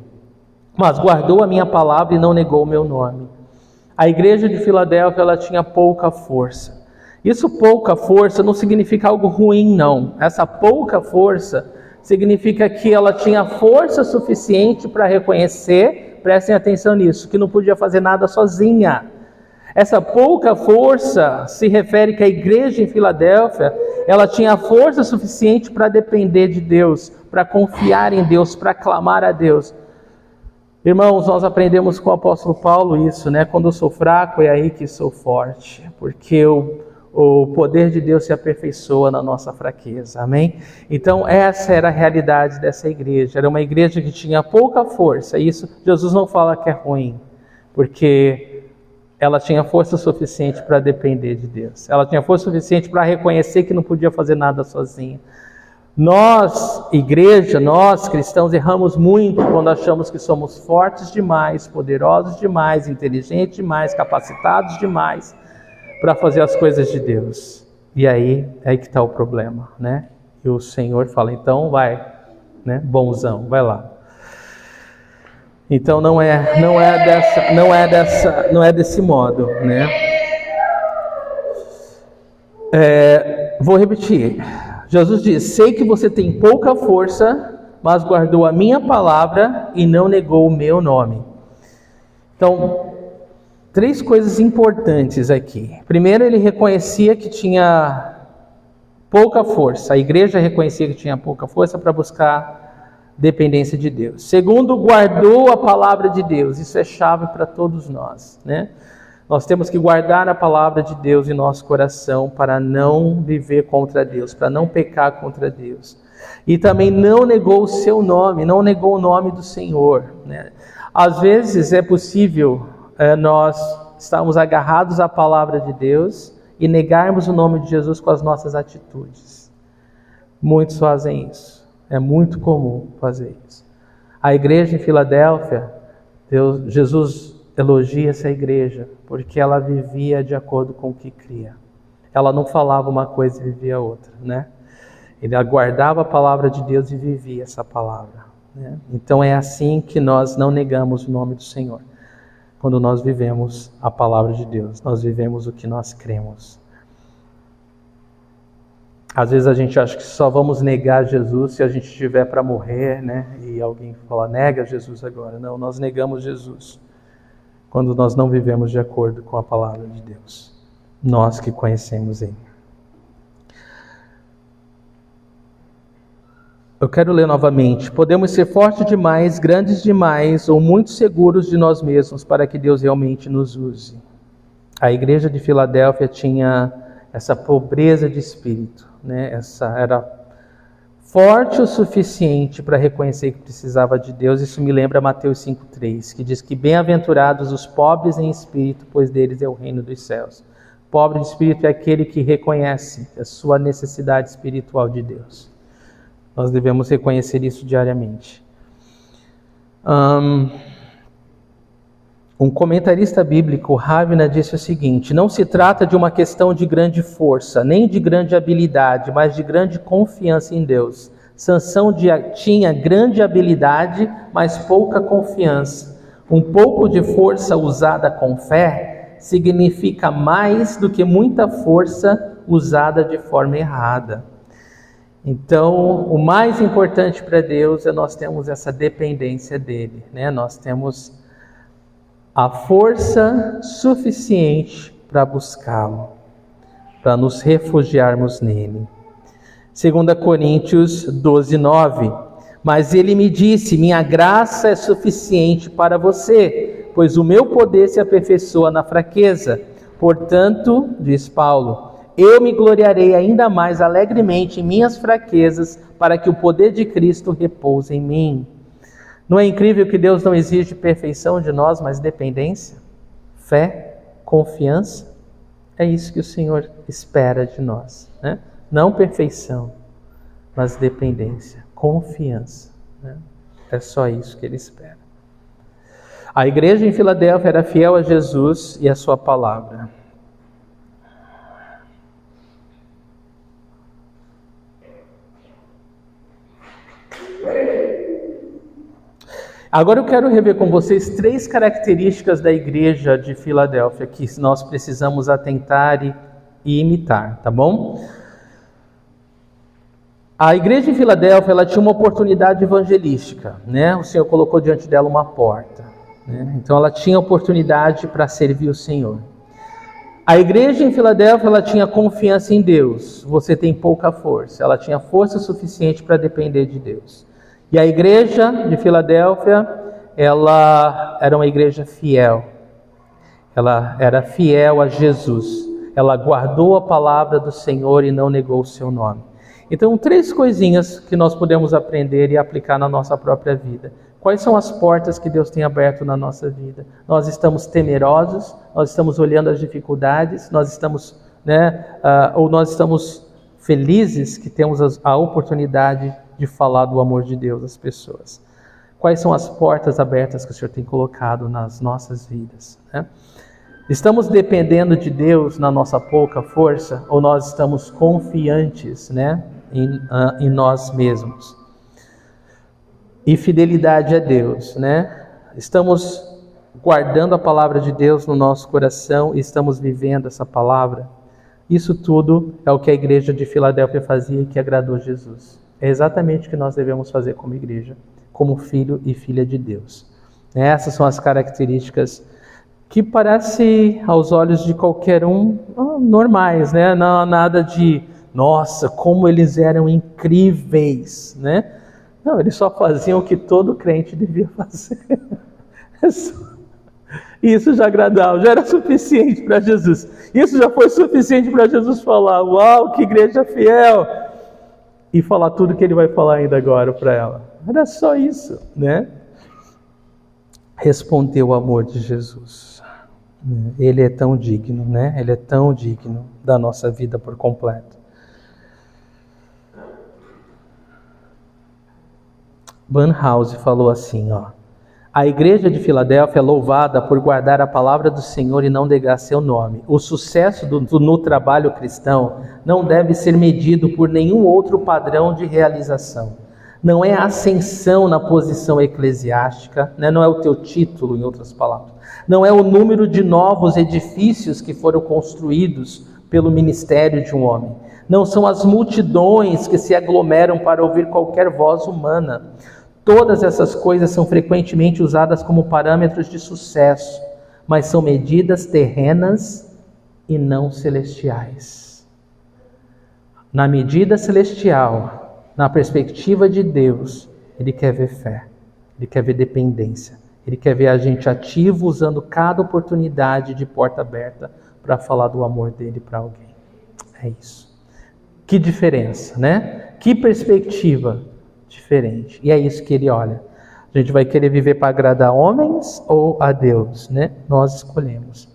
mas guardou a minha palavra e não negou o meu nome. A igreja de Filadélfia, ela tinha pouca força. Isso, pouca força, não significa algo ruim, não. Essa pouca força significa que ela tinha força suficiente para reconhecer, prestem atenção nisso, que não podia fazer nada sozinha. Essa pouca força se refere que a igreja em Filadélfia, ela tinha força suficiente para depender de Deus, para confiar em Deus, para clamar a Deus. Irmãos, nós aprendemos com o apóstolo Paulo isso, né? Quando eu sou fraco, é aí que sou forte, porque o poder de Deus se aperfeiçoa na nossa fraqueza, amém? Então essa era a realidade dessa igreja, era uma igreja que tinha pouca força, e isso Jesus não fala que é ruim, porque ela tinha força suficiente para depender de Deus, ela tinha força suficiente para reconhecer que não podia fazer nada sozinha. Nós, igreja, nós cristãos, erramos muito quando achamos que somos fortes demais, poderosos demais, inteligentes demais, capacitados demais para fazer as coisas de Deus. E aí que está o problema, né? E o Senhor fala, então vai, né? Bonzão, vai lá. Então não é desse modo, né? Vou repetir. Jesus diz, sei que você tem pouca força, mas guardou a minha palavra e não negou o meu nome. Então, 3 coisas importantes aqui. Primeiro, ele reconhecia que tinha pouca força. A igreja reconhecia que tinha pouca força para buscar dependência de Deus. Segundo, guardou a palavra de Deus. Isso é chave para todos nós, né? Nós temos que guardar a palavra de Deus em nosso coração para não viver contra Deus, para não pecar contra Deus. E também não negou o seu nome, não negou o nome do Senhor, né? Às vezes é possível nós estarmos agarrados à palavra de Deus e negarmos o nome de Jesus com as nossas atitudes. Muitos fazem isso, é muito comum fazer isso. A igreja em Filadélfia, Jesus elogia essa igreja, porque ela vivia de acordo com o que cria. Ela não falava uma coisa e vivia outra, né? Ele aguardava a palavra de Deus e vivia essa palavra, né? Então é assim que nós não negamos o nome do Senhor. Quando nós vivemos a palavra de Deus, nós vivemos o que nós cremos. Às vezes a gente acha que só vamos negar Jesus se a gente estiver para morrer, né? E alguém fala, nega Jesus agora. Não, nós negamos Jesus quando nós não vivemos de acordo com a palavra de Deus. Nós que conhecemos Ele. Eu quero ler novamente. Podemos ser fortes demais, grandes demais ou muito seguros de nós mesmos para que Deus realmente nos use. A igreja de Filadélfia tinha essa pobreza de espírito, né? Era forte o suficiente para reconhecer que precisava de Deus. Isso me lembra Mateus 5,3, que diz que bem-aventurados os pobres em espírito, pois deles é o reino dos céus. Pobre de espírito é aquele que reconhece a sua necessidade espiritual de Deus. Nós devemos reconhecer isso diariamente. Um comentarista bíblico, Ravina, disse o seguinte: não se trata de uma questão de grande força, nem de grande habilidade, mas de grande confiança em Deus. Sansão tinha grande habilidade, mas pouca confiança. Um pouco de força usada com fé significa mais do que muita força usada de forma errada. Então, o mais importante para Deus é nós termos essa dependência dele, né? Nós temos a força suficiente para buscá-lo, para nos refugiarmos nele. 2 Coríntios 12:9. Mas ele me disse, minha graça é suficiente para você, pois o meu poder se aperfeiçoa na fraqueza. Portanto, diz Paulo, eu me gloriarei ainda mais alegremente em minhas fraquezas, para que o poder de Cristo repouse em mim. Não é incrível que Deus não exige perfeição de nós, mas dependência, fé, confiança? É isso que o Senhor espera de nós, né? Não perfeição, mas dependência, confiança, né? É só isso que Ele espera. A igreja em Filadélfia era fiel a Jesus e a sua palavra. Agora eu quero rever com vocês 3 características da igreja de Filadélfia que nós precisamos atentar e imitar, tá bom? A igreja em Filadélfia, ela tinha uma oportunidade evangelística, né? O Senhor colocou diante dela uma porta, né? Então ela tinha oportunidade para servir o Senhor. A igreja em Filadélfia, ela tinha confiança em Deus. Você tem pouca força. Ela tinha força suficiente para depender de Deus. E a igreja de Filadélfia, ela era uma igreja fiel. Ela era fiel a Jesus. Ela guardou a palavra do Senhor e não negou o seu nome. Então, 3 coisinhas que nós podemos aprender e aplicar na nossa própria vida. Quais são as portas que Deus tem aberto na nossa vida? Nós estamos temerosos, nós estamos olhando as dificuldades, nós estamos, ou nós estamos felizes que temos a oportunidade de falar do amor de Deus às pessoas. Quais são as portas abertas que o Senhor tem colocado nas nossas vidas, né? Estamos dependendo de Deus na nossa pouca força ou nós estamos confiantes, né, em nós mesmos? E fidelidade a Deus, né? Estamos guardando a palavra de Deus no nosso coração e estamos vivendo essa palavra. Isso tudo é o que a igreja de Filadélfia fazia e que agradou Jesus. É exatamente o que nós devemos fazer como igreja, como filho e filha de Deus. Essas são as características que parecem, aos olhos de qualquer um, normais, né? Não há nada de, nossa, como eles eram incríveis, né? Não, eles só faziam o que todo crente devia fazer. Isso já agradava, já era suficiente para Jesus. Isso já foi suficiente para Jesus falar, uau, que igreja fiel! E falar tudo que ele vai falar ainda agora para ela. Era só isso, né? Respondeu o amor de Jesus. Ele é tão digno, né? Ele é tão digno da nossa vida por completo. Banhouse falou assim, a igreja de Filadélfia é louvada por guardar a palavra do Senhor e não negar seu nome. O sucesso no trabalho cristão não deve ser medido por nenhum outro padrão de realização. Não é a ascensão na posição eclesiástica, né? Não é o teu título, em outras palavras. Não é o número de novos edifícios que foram construídos pelo ministério de um homem. Não são as multidões que se aglomeram para ouvir qualquer voz humana. Todas essas coisas são frequentemente usadas como parâmetros de sucesso, mas são medidas terrenas e não celestiais. Na medida celestial, na perspectiva de Deus, Ele quer ver fé, Ele quer ver dependência, Ele quer ver a gente ativo usando cada oportunidade de porta aberta para falar do amor dele para alguém. É isso. Que diferença, né? Que perspectiva diferente. E é isso que ele olha. A gente vai querer viver para agradar homens ou a Deus, né? Nós escolhemos.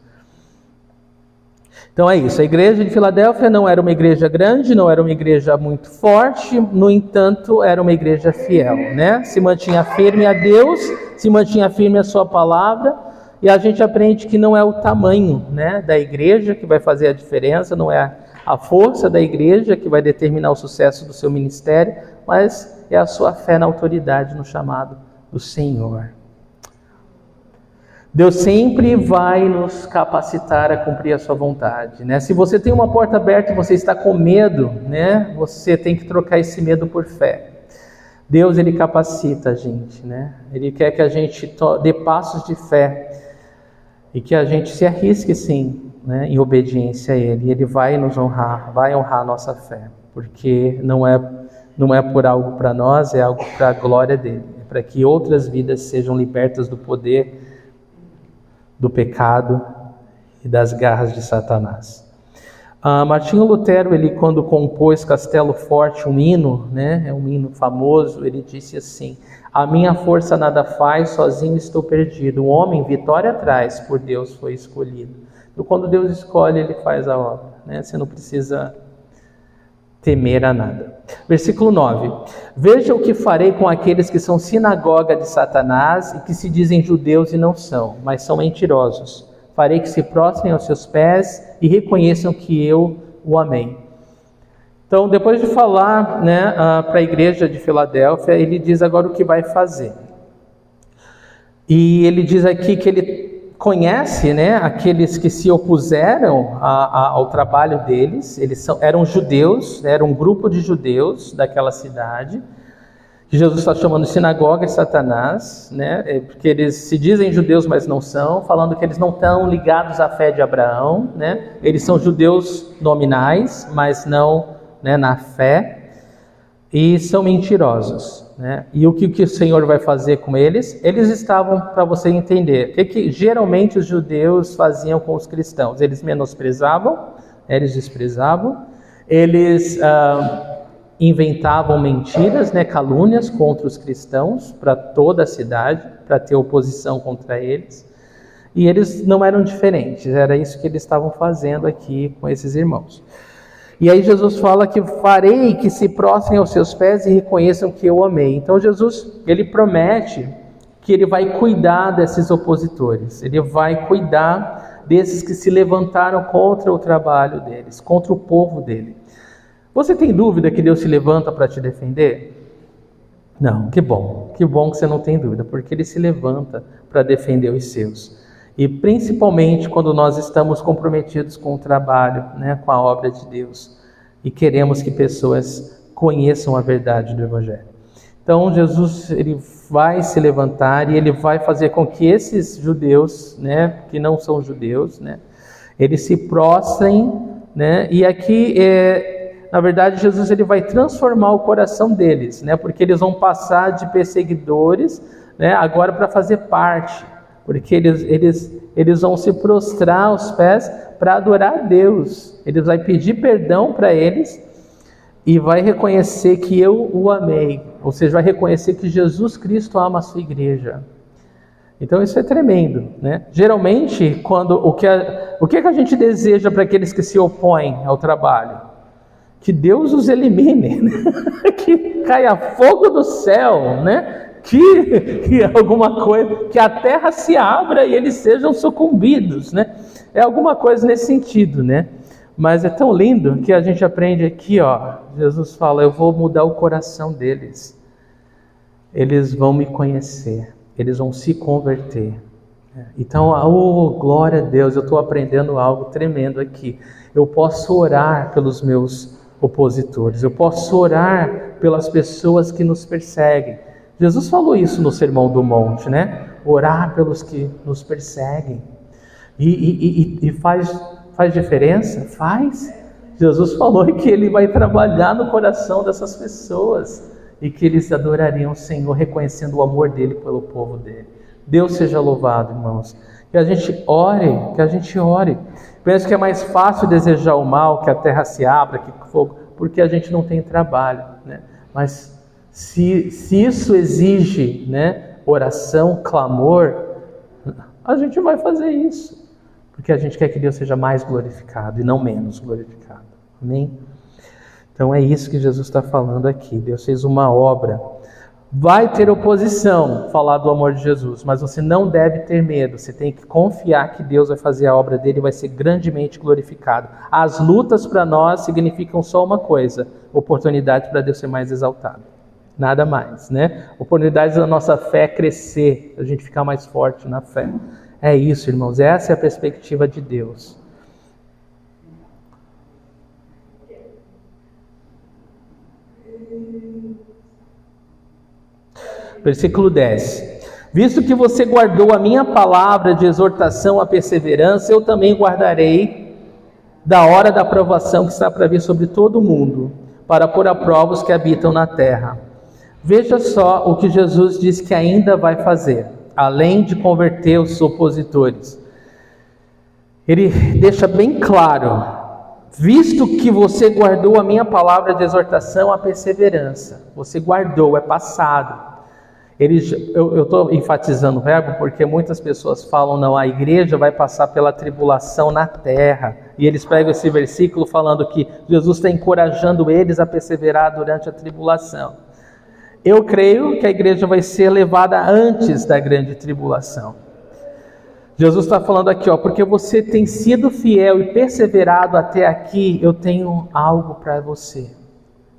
Então é isso. A igreja de Filadélfia não era uma igreja grande, não era uma igreja muito forte, no entanto, era uma igreja fiel, né? Se mantinha firme a Deus, se mantinha firme a sua palavra, e a gente aprende que não é o tamanho, né, da igreja que vai fazer a diferença, não é a força da igreja que vai determinar o sucesso do seu ministério, mas é a sua fé na autoridade, no chamado do Senhor. Deus sempre vai nos capacitar a cumprir a sua vontade, né? Se você tem uma porta aberta e você está com medo, né? Você tem que trocar esse medo por fé. Deus, Ele capacita a gente, né? Ele quer que a gente dê passos de fé e que a gente se arrisque, sim, né, em obediência a Ele. Ele vai nos honrar, vai honrar a nossa fé, porque não é por algo para nós, é algo para a glória dEle, é para que outras vidas sejam libertas do poder do pecado e das garras de Satanás. Martinho Lutero, ele quando compôs Castelo Forte, um hino, né, é um hino famoso, ele disse assim: a minha força nada faz, sozinho estou perdido, o homem vitória traz, por Deus foi escolhido. Então, quando Deus escolhe, Ele faz a obra, né? Você não precisa temer a nada. Versículo 9. Veja o que farei com aqueles que são sinagoga de Satanás e que se dizem judeus e não são, mas são mentirosos. Farei que se prostrem aos seus pés e reconheçam que eu o amei. Então, depois de falar, né, para a igreja de Filadélfia, ele diz agora o que vai fazer. E ele diz aqui que ele conhece, né, aqueles que se opuseram ao trabalho deles. Eles eram judeus, era um grupo de judeus daquela cidade, que Jesus está chamando de sinagoga de Satanás, né, porque eles se dizem judeus, mas não são, falando que eles não estão ligados à fé de Abraão, né, eles são judeus nominais, mas não, né, na fé, e são mentirosos, né? E o que o Senhor vai fazer com eles? Eles estavam, para você entender, o que geralmente os judeus faziam com os cristãos? Eles menosprezavam, eles desprezavam, eles inventavam mentiras, né, calúnias contra os cristãos, para toda a cidade, para ter oposição contra eles, e eles não eram diferentes, era isso que eles estavam fazendo aqui com esses irmãos. E aí Jesus fala que farei que se prostrem aos seus pés e reconheçam que eu amei. Então Jesus, ele promete que ele vai cuidar desses opositores, ele vai cuidar desses que se levantaram contra o trabalho deles, contra o povo dele. Você tem dúvida que Deus se levanta para te defender? Não, que bom que você não tem dúvida, porque ele se levanta para defender os seus. E principalmente quando nós estamos comprometidos com o trabalho, né, com a obra de Deus, e queremos que pessoas conheçam a verdade do Evangelho. Então Jesus, ele vai se levantar e ele vai fazer com que esses judeus, né, que não são judeus, né, eles se prostrem, né, e aqui na verdade Jesus, ele vai transformar o coração deles, né, porque eles vão passar de perseguidores, né, agora para fazer parte. Porque eles vão se prostrar aos pés para adorar a Deus. Ele vai pedir perdão para eles e vai reconhecer que eu o amei. Ou seja, vai reconhecer que Jesus Cristo ama a sua igreja. Então isso é tremendo, né? Geralmente, o que a gente deseja para aqueles que se opõem ao trabalho? Que Deus os elimine, né? Que caia fogo do céu, né? Que alguma coisa, que a terra se abra e eles sejam sucumbidos, né? É alguma coisa nesse sentido, né? Mas é tão lindo que a gente aprende aqui, ó. Jesus fala: eu vou mudar o coração deles. Eles vão me conhecer, eles vão se converter. Então, glória a Deus, eu estou aprendendo algo tremendo aqui. Eu posso orar pelos meus opositores, eu posso orar pelas pessoas que nos perseguem. Jesus falou isso no Sermão do Monte, né? Orar pelos que nos perseguem. E faz diferença? Faz. Jesus falou que ele vai trabalhar no coração dessas pessoas e que eles adorariam o Senhor, reconhecendo o amor dele pelo povo dele. Deus seja louvado, irmãos. Que a gente ore. Penso que é mais fácil desejar o mal, que a terra se abra, que fogo, porque a gente não tem trabalho, né? Mas se isso exige, né, oração, clamor, a gente vai fazer isso, porque a gente quer que Deus seja mais glorificado e não menos glorificado. Amém? Então é isso que Jesus está falando aqui. Deus fez uma obra. Vai ter oposição, falar do amor de Jesus, mas você não deve ter medo. Você tem que confiar que Deus vai fazer a obra dele e vai ser grandemente glorificado. As lutas para nós significam só uma coisa: oportunidade para Deus ser mais exaltado. Nada mais, né? Oportunidades da nossa fé crescer, a gente ficar mais forte na fé. É isso, irmãos, essa é a perspectiva de Deus. Versículo 10. Visto que você guardou a minha palavra de exortação à perseverança, eu também guardarei da hora da provação que está para vir sobre todo o mundo, para pôr a prova os que habitam na terra. Veja só o que Jesus diz que ainda vai fazer, além de converter os opositores. Ele deixa bem claro: visto que você guardou a minha palavra de exortação à perseverança. Você guardou, é passado. Eu estou enfatizando o verbo porque muitas pessoas falam, não, a igreja vai passar pela tribulação na terra. E eles pegam esse versículo falando que Jesus está encorajando eles a perseverar durante a tribulação. Eu creio que a igreja vai ser levada antes da grande tribulação. Jesus está falando aqui, porque você tem sido fiel e perseverado até aqui, eu tenho algo para você.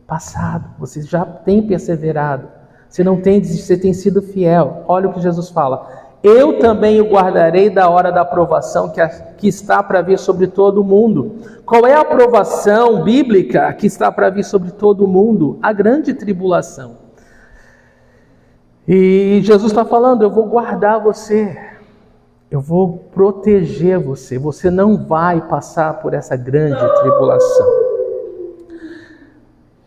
Passado, você já tem perseverado. Você não tem desistido, você tem sido fiel. Olha o que Jesus fala. Eu também o guardarei da hora da aprovação que está para vir sobre todo o mundo. Qual é a aprovação bíblica que está para vir sobre todo o mundo? A grande tribulação. E Jesus está falando, eu vou guardar você. Eu vou proteger você. Você não vai passar por essa grande tribulação.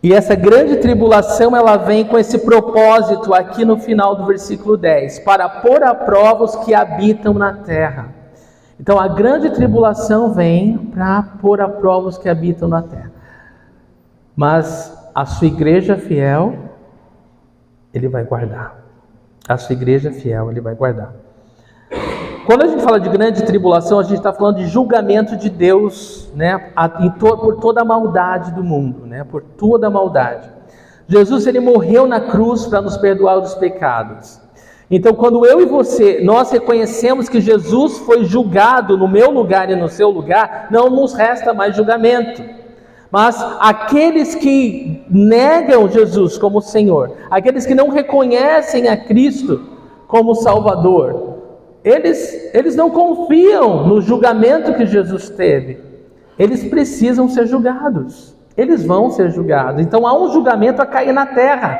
E essa grande tribulação, ela vem com esse propósito aqui no final do versículo 10, para pôr à prova os que habitam na terra. Então a grande tribulação vem para pôr à prova os que habitam na terra. Mas a sua igreja fiel, ele vai guardar. A sua igreja fiel, ele vai guardar. Quando a gente fala de grande tribulação, a gente está falando de julgamento de Deus, né, por toda a maldade do mundo, né, por toda a maldade. Jesus, ele morreu na cruz para nos perdoar os pecados. Então, quando eu e você, nós reconhecemos que Jesus foi julgado no meu lugar e no seu lugar, não nos resta mais julgamento. Mas aqueles que negam Jesus como Senhor, aqueles que não reconhecem a Cristo como Salvador, eles não confiam no julgamento que Jesus teve. Eles precisam ser julgados. Eles vão ser julgados. Então há um julgamento a cair na terra.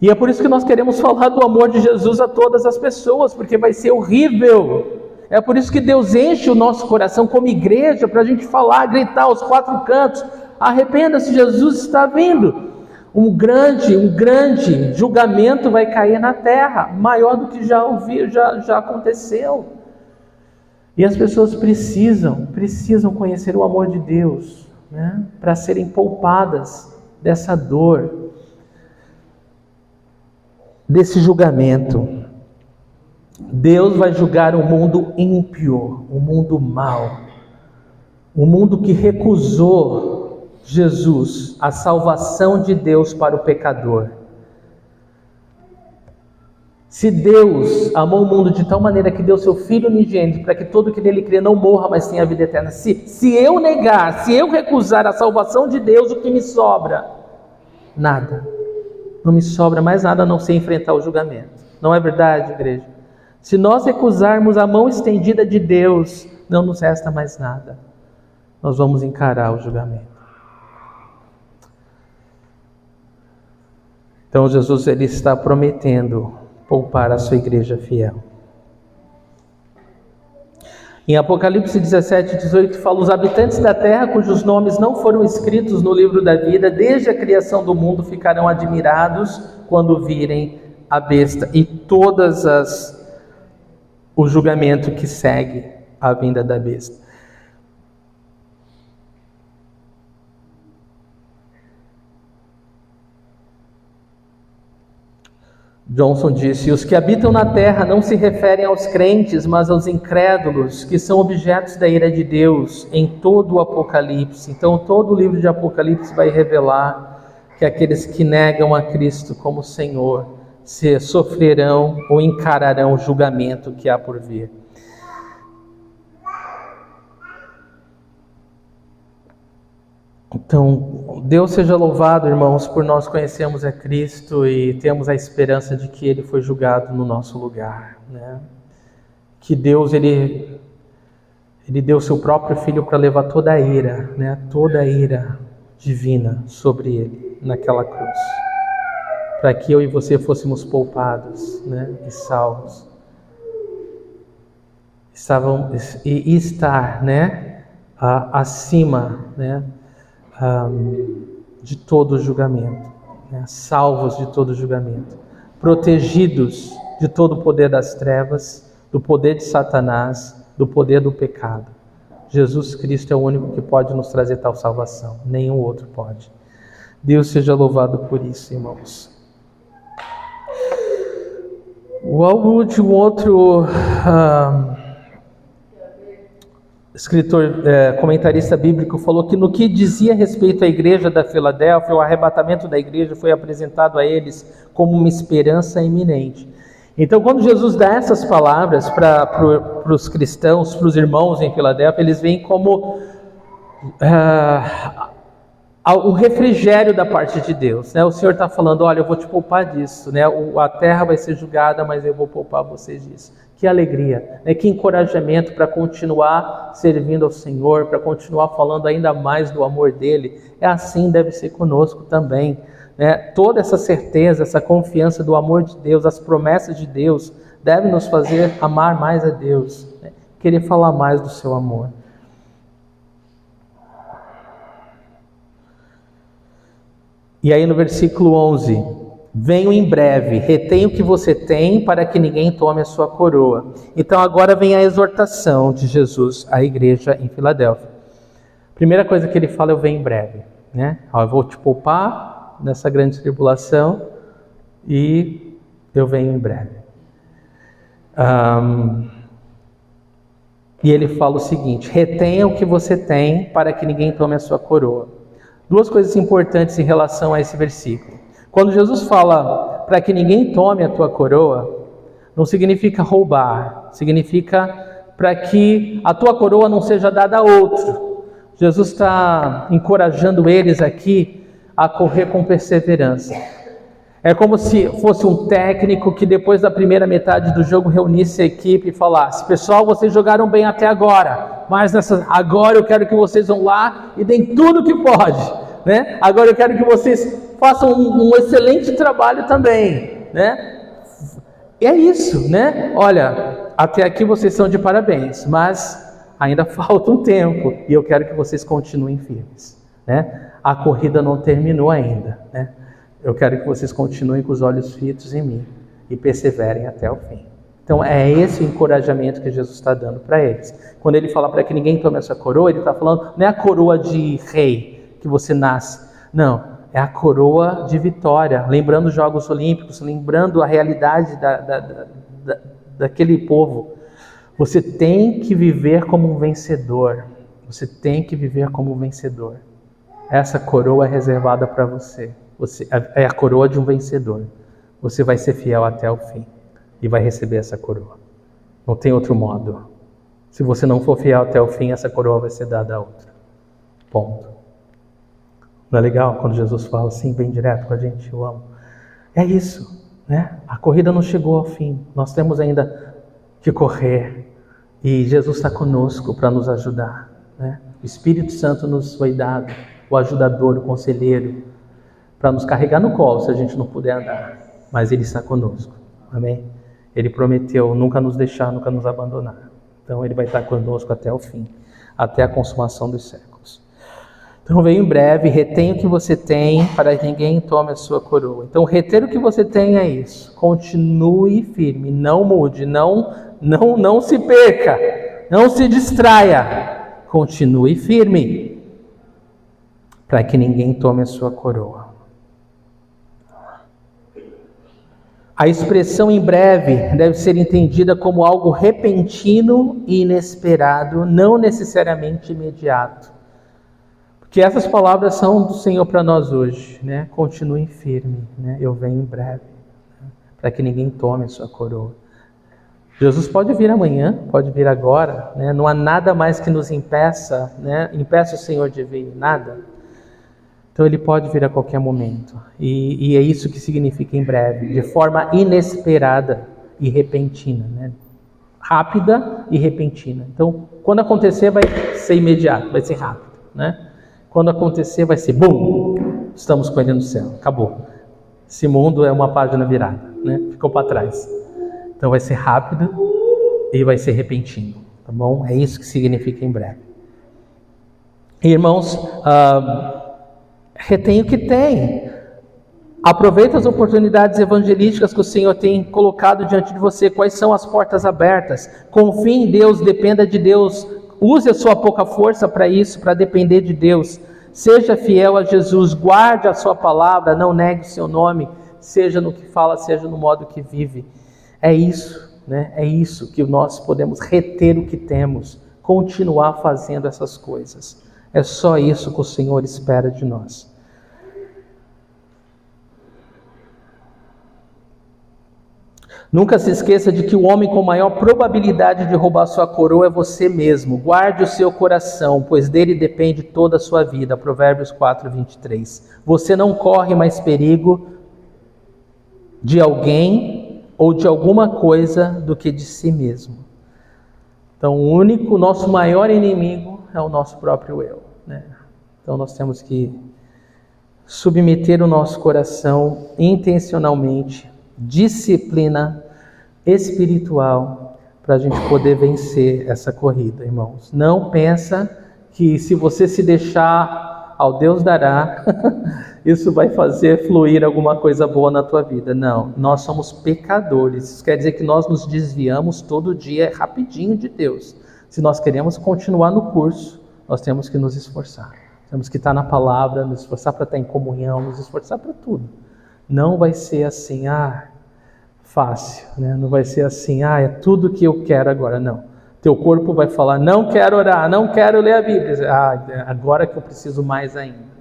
E é por isso que nós queremos falar do amor de Jesus a todas as pessoas, porque vai ser horrível. É por isso que Deus enche o nosso coração como igreja, para a gente falar, gritar aos quatro cantos: arrependa-se, Jesus está vindo. Um grande julgamento vai cair na terra, maior do que já aconteceu. E as pessoas precisam conhecer o amor de Deus, né, para serem poupadas dessa dor, desse julgamento. Deus vai julgar o mundo ímpio, o mundo mau, o mundo que recusou Jesus, a salvação de Deus para o pecador. Se Deus amou o mundo de tal maneira que deu seu Filho unigênito para que todo que nele crê não morra, mas tenha a vida eterna. Se eu negar, se eu recusar a salvação de Deus, o que me sobra? Nada. Não me sobra mais nada a não ser enfrentar o julgamento. Não é verdade, igreja? Se nós recusarmos a mão estendida de Deus, não nos resta mais nada. Nós vamos encarar o julgamento. Então Jesus, ele está prometendo poupar a sua igreja fiel. Em Apocalipse 17:18 fala: os habitantes da terra cujos nomes não foram escritos no livro da vida desde a criação do mundo ficarão admirados quando virem a besta e o julgamento que segue a vinda da besta. Johnson disse: os que habitam na terra não se referem aos crentes, mas aos incrédulos, que são objetos da ira de Deus em todo o Apocalipse. Então todo o livro de Apocalipse vai revelar que aqueles que negam a Cristo como Senhor sofrerão ou encararão o julgamento que há por vir. Então, Deus seja louvado, irmãos, por nós conhecermos a Cristo e temos a esperança de que Ele foi julgado no nosso lugar, né? Que Deus, Ele deu seu próprio Filho para levar toda a ira, né? Toda a ira divina sobre Ele, naquela cruz. Para que eu e você fôssemos poupados, né? E salvos. Estar, né? Acima, né? De todo julgamento, né? Salvos de todo julgamento, protegidos de todo o poder das trevas, do poder de Satanás, do poder do pecado. Jesus Cristo é o único que pode nos trazer tal salvação, nenhum outro pode. Deus seja louvado por isso, irmãos. O Walwood, um outro escritor, comentarista bíblico, falou que no que dizia respeito à igreja da Filadélfia, o arrebatamento da igreja foi apresentado a eles como uma esperança iminente. Então, quando Jesus dá essas palavras para os cristãos, para os irmãos em Filadélfia, eles veem como o refrigério da parte de Deus, né? O Senhor está falando, olha, eu vou te poupar disso, né? A terra vai ser julgada, mas eu vou poupar vocês disso. Que alegria, né? Que encorajamento para continuar servindo ao Senhor, para continuar falando ainda mais do amor dele. É assim deve ser conosco também, né? Toda essa certeza, essa confiança do amor de Deus, as promessas de Deus, deve nos fazer amar mais a Deus, né? Querer falar mais do seu amor. E aí no versículo 11, venho em breve, retenho o que você tem para que ninguém tome a sua coroa. Então agora vem a exortação de Jesus à igreja em Filadélfia. Primeira coisa que ele fala, eu venho em breve, né? Eu vou te poupar nessa grande tribulação e eu venho em breve. E ele fala o seguinte, retenha o que você tem para que ninguém tome a sua coroa. Duas coisas importantes em relação a esse versículo. Quando Jesus fala para que ninguém tome a tua coroa, não significa roubar, significa para que a tua coroa não seja dada a outro. Jesus está encorajando eles aqui a correr com perseverança. É como se fosse um técnico que depois da primeira metade do jogo reunisse a equipe e falasse, pessoal, vocês jogaram bem até agora, mas agora eu quero que vocês vão lá e deem tudo que pode, né? Agora eu quero que vocês façam um excelente trabalho também, né? E é isso, né? Olha, até aqui vocês são de parabéns, mas ainda falta um tempo e eu quero que vocês continuem firmes, né? A corrida não terminou ainda, né? Eu quero que vocês continuem com os olhos fitos em mim e perseverem até o fim. Então é esse o encorajamento que Jesus está dando para eles. Quando ele fala para que ninguém tome essa coroa, ele está falando, não é a coroa de rei que você nasce. Não, é a coroa de vitória. Lembrando os Jogos Olímpicos, lembrando a realidade daquele povo. Você tem que viver como um vencedor. Você tem que viver como um vencedor. Essa coroa é reservada para você. Você é a coroa de um vencedor. Você vai ser fiel até o fim e vai receber essa coroa. Não tem outro modo. Se você não for fiel até o fim, essa coroa vai ser dada a outro. Ponto. Não é legal quando Jesus fala assim, bem direto com a gente, eu amo. É isso, né? A corrida não chegou ao fim. Nós temos ainda que correr. E Jesus está conosco para nos ajudar, né? O Espírito Santo nos foi dado, o ajudador, o conselheiro, para nos carregar no colo se a gente não puder andar, mas Ele está conosco, amém? Ele prometeu nunca nos deixar, nunca nos abandonar, então Ele vai estar conosco até o fim, até a consumação dos séculos. Então venho em breve, retenha o que você tem, para que ninguém tome a sua coroa. Então reter o que você tem é isso, continue firme, não mude, não se perca, não se distraia, continue firme, para que ninguém tome a sua coroa. A expressão em breve deve ser entendida como algo repentino e inesperado, não necessariamente imediato. Porque essas palavras são do Senhor para nós hoje, né? Continue firme, né? Eu venho em breve, né? Para que ninguém tome a sua coroa. Jesus pode vir amanhã, pode vir agora, né? Não há nada mais que nos impeça, né? Impeça o Senhor de vir, nada. Então Ele pode vir a qualquer momento. E é isso que significa em breve, de forma inesperada e repentina, né? Rápida e repentina. Então, quando acontecer vai ser imediato, vai ser rápido, né? Quando acontecer vai ser bum, estamos com Ele no céu, acabou. Esse mundo é uma página virada, né? Ficou para trás. Então vai ser rápido e vai ser repentino, tá bom? É isso que significa em breve. Irmãos, retém o que tem. Aproveita as oportunidades evangelísticas que o Senhor tem colocado diante de você. Quais são as portas abertas? Confie em Deus, dependa de Deus. Use a sua pouca força para isso, para depender de Deus. Seja fiel a Jesus, guarde a sua palavra, não negue o seu nome, seja no que fala, seja no modo que vive. É isso, né? É isso que nós podemos reter o que temos, continuar fazendo essas coisas. É só isso que o Senhor espera de nós. Nunca se esqueça de que o homem com maior probabilidade de roubar sua coroa é você mesmo. Guarde o seu coração, pois dele depende toda a sua vida. Provérbios 4:23. Você não corre mais perigo de alguém ou de alguma coisa do que de si mesmo. Então, o nosso maior inimigo é o nosso próprio eu, né? Então, nós temos que submeter o nosso coração intencionalmente, disciplina espiritual, para a gente poder vencer essa corrida, irmãos. Não pensa que se você se deixar ao Deus dará, isso vai fazer fluir alguma coisa boa na tua vida. Não, nós somos pecadores. Isso quer dizer que nós nos desviamos todo dia, rapidinho de Deus. Se nós queremos continuar no curso, nós temos que nos esforçar. Temos que estar na palavra, nos esforçar para estar em comunhão, nos esforçar para tudo. Não vai ser assim, fácil, né? Não vai ser assim, é tudo que eu quero agora. Não. Teu corpo vai falar, não quero orar, não quero ler a Bíblia. Agora que eu preciso mais ainda.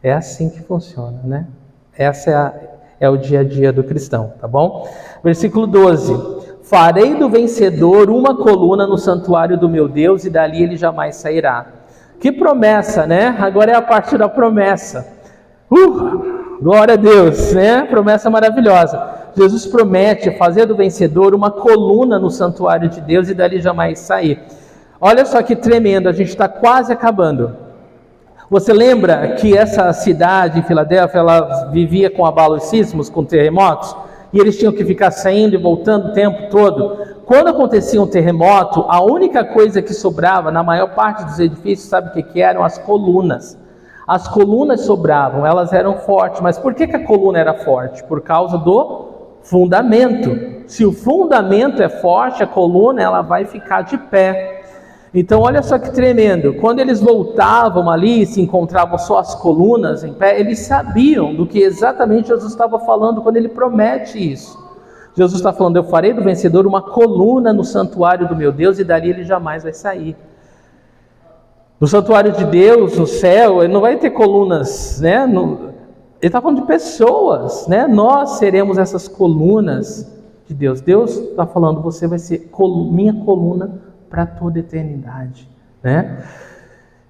É assim que funciona, né? Essa é o dia a dia do cristão, tá bom? Versículo 12. Farei do vencedor uma coluna no santuário do meu Deus e dali ele jamais sairá. Que promessa, né? Agora é a parte da promessa. Glória a Deus, né? Promessa maravilhosa. Jesus promete fazer do vencedor uma coluna no santuário de Deus e dali jamais sair. Olha só que tremendo, a gente está quase acabando. Você lembra que essa cidade em Filadélfia, ela vivia com abalos sísmicos, com terremotos? E eles tinham que ficar saindo e voltando o tempo todo. Quando acontecia um terremoto, a única coisa que sobrava na maior parte dos edifícios, sabe o que eram? As colunas. As colunas sobravam, elas eram fortes. Mas por que a coluna era forte? Por causa do fundamento. Se o fundamento é forte, a coluna ela vai ficar de pé. Então olha só que tremendo, quando eles voltavam ali, se encontravam só as colunas em pé, eles sabiam do que exatamente Jesus estava falando quando ele promete isso. Jesus está falando, eu farei do vencedor uma coluna no santuário do meu Deus e dali ele jamais vai sair. No santuário de Deus, no céu, ele não vai ter colunas, né? Ele está falando de pessoas, né? Nós seremos essas colunas de Deus. Deus está falando, você vai ser minha coluna para toda a eternidade, né?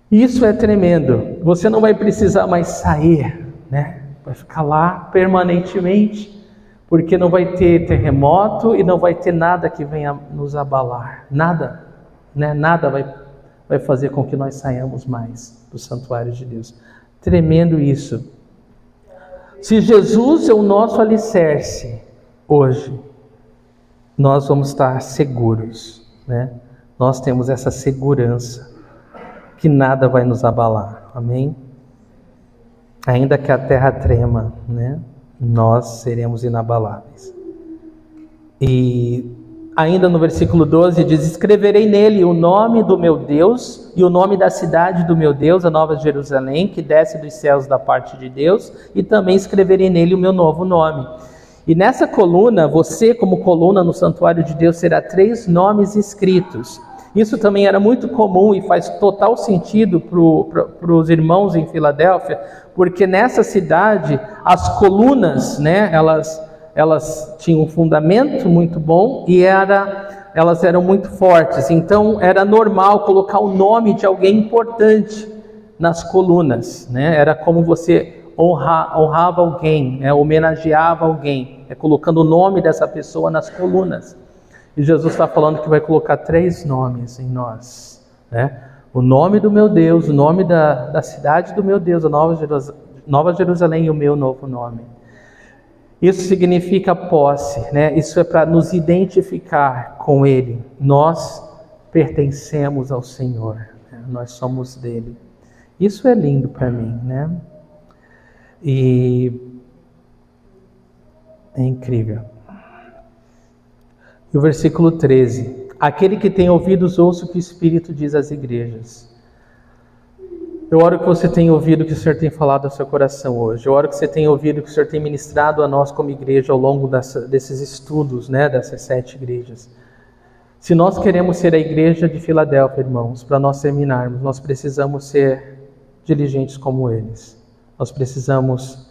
Isso é tremendo. Você não vai precisar mais sair, né? Vai ficar lá permanentemente, porque não vai ter terremoto e não vai ter nada que venha nos abalar. Nada, né? Nada vai fazer com que nós saiamos mais do santuário de Deus. Tremendo isso. Se Jesus é o nosso alicerce hoje, nós vamos estar seguros, né? Nós temos essa segurança que nada vai nos abalar, amém? Ainda que a terra trema, né? Nós seremos inabaláveis. E ainda no versículo 12 diz, escreverei nele o nome do meu Deus e o nome da cidade do meu Deus, a Nova Jerusalém, que desce dos céus da parte de Deus, e também escreverei nele o meu novo nome. E nessa coluna, você como coluna no santuário de Deus, será 3 nomes escritos. Isso também era muito comum e faz total sentido para os irmãos em Filadélfia, porque nessa cidade as colunas, né, elas tinham um fundamento muito bom e elas eram muito fortes. Então era normal colocar o nome de alguém importante nas colunas, né? Era como você honrava alguém, né? Homenageava alguém, colocando o nome dessa pessoa nas colunas. E Jesus está falando que vai colocar 3 nomes em nós, né? O nome do meu Deus, o nome da cidade do meu Deus, a Nova Jerusalém e o meu novo nome. Isso significa posse, né? Isso é para nos identificar com Ele. Nós pertencemos ao Senhor, né? Nós somos dele. Isso é lindo para mim, né? E é incrível. E o versículo 13. Aquele que tem ouvidos, ouça o que o Espírito diz às igrejas. Eu oro que você tenha ouvido o que o Senhor tem falado ao seu coração hoje. Eu oro que você tenha ouvido o que o Senhor tem ministrado a nós como igreja ao longo desses estudos, dessas 7 igrejas. Se nós queremos ser a igreja de Filadélfia, irmãos, para nós terminarmos, nós precisamos ser diligentes como eles. Nós precisamos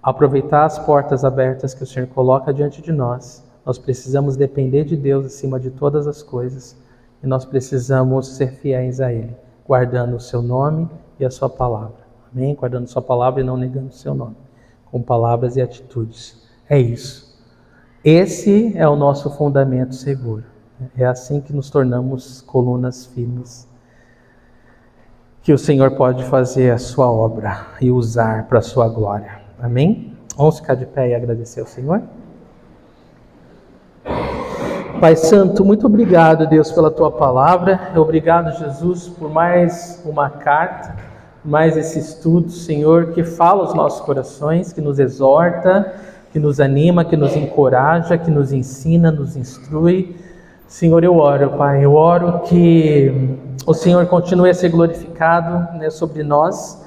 aproveitar as portas abertas que o Senhor coloca diante de nós. Nós precisamos depender de Deus acima de todas as coisas. E nós precisamos ser fiéis a Ele, guardando o seu nome e a sua palavra. Amém? Guardando sua palavra e não negando o seu nome, com palavras e atitudes. É isso. Esse é o nosso fundamento seguro. É assim que nos tornamos colunas firmes, que o Senhor pode fazer a sua obra e usar para a sua glória. Amém? Vamos ficar de pé e agradecer ao Senhor? Pai Santo, muito obrigado, Deus, pela Tua palavra. Obrigado, Jesus, por mais uma carta, mais esse estudo, Senhor, que fala aos nossos corações, que nos exorta, que nos anima, que nos encoraja, que nos ensina, nos instrui. Senhor, eu oro, Pai, eu oro que o Senhor continue a ser glorificado, sobre nós.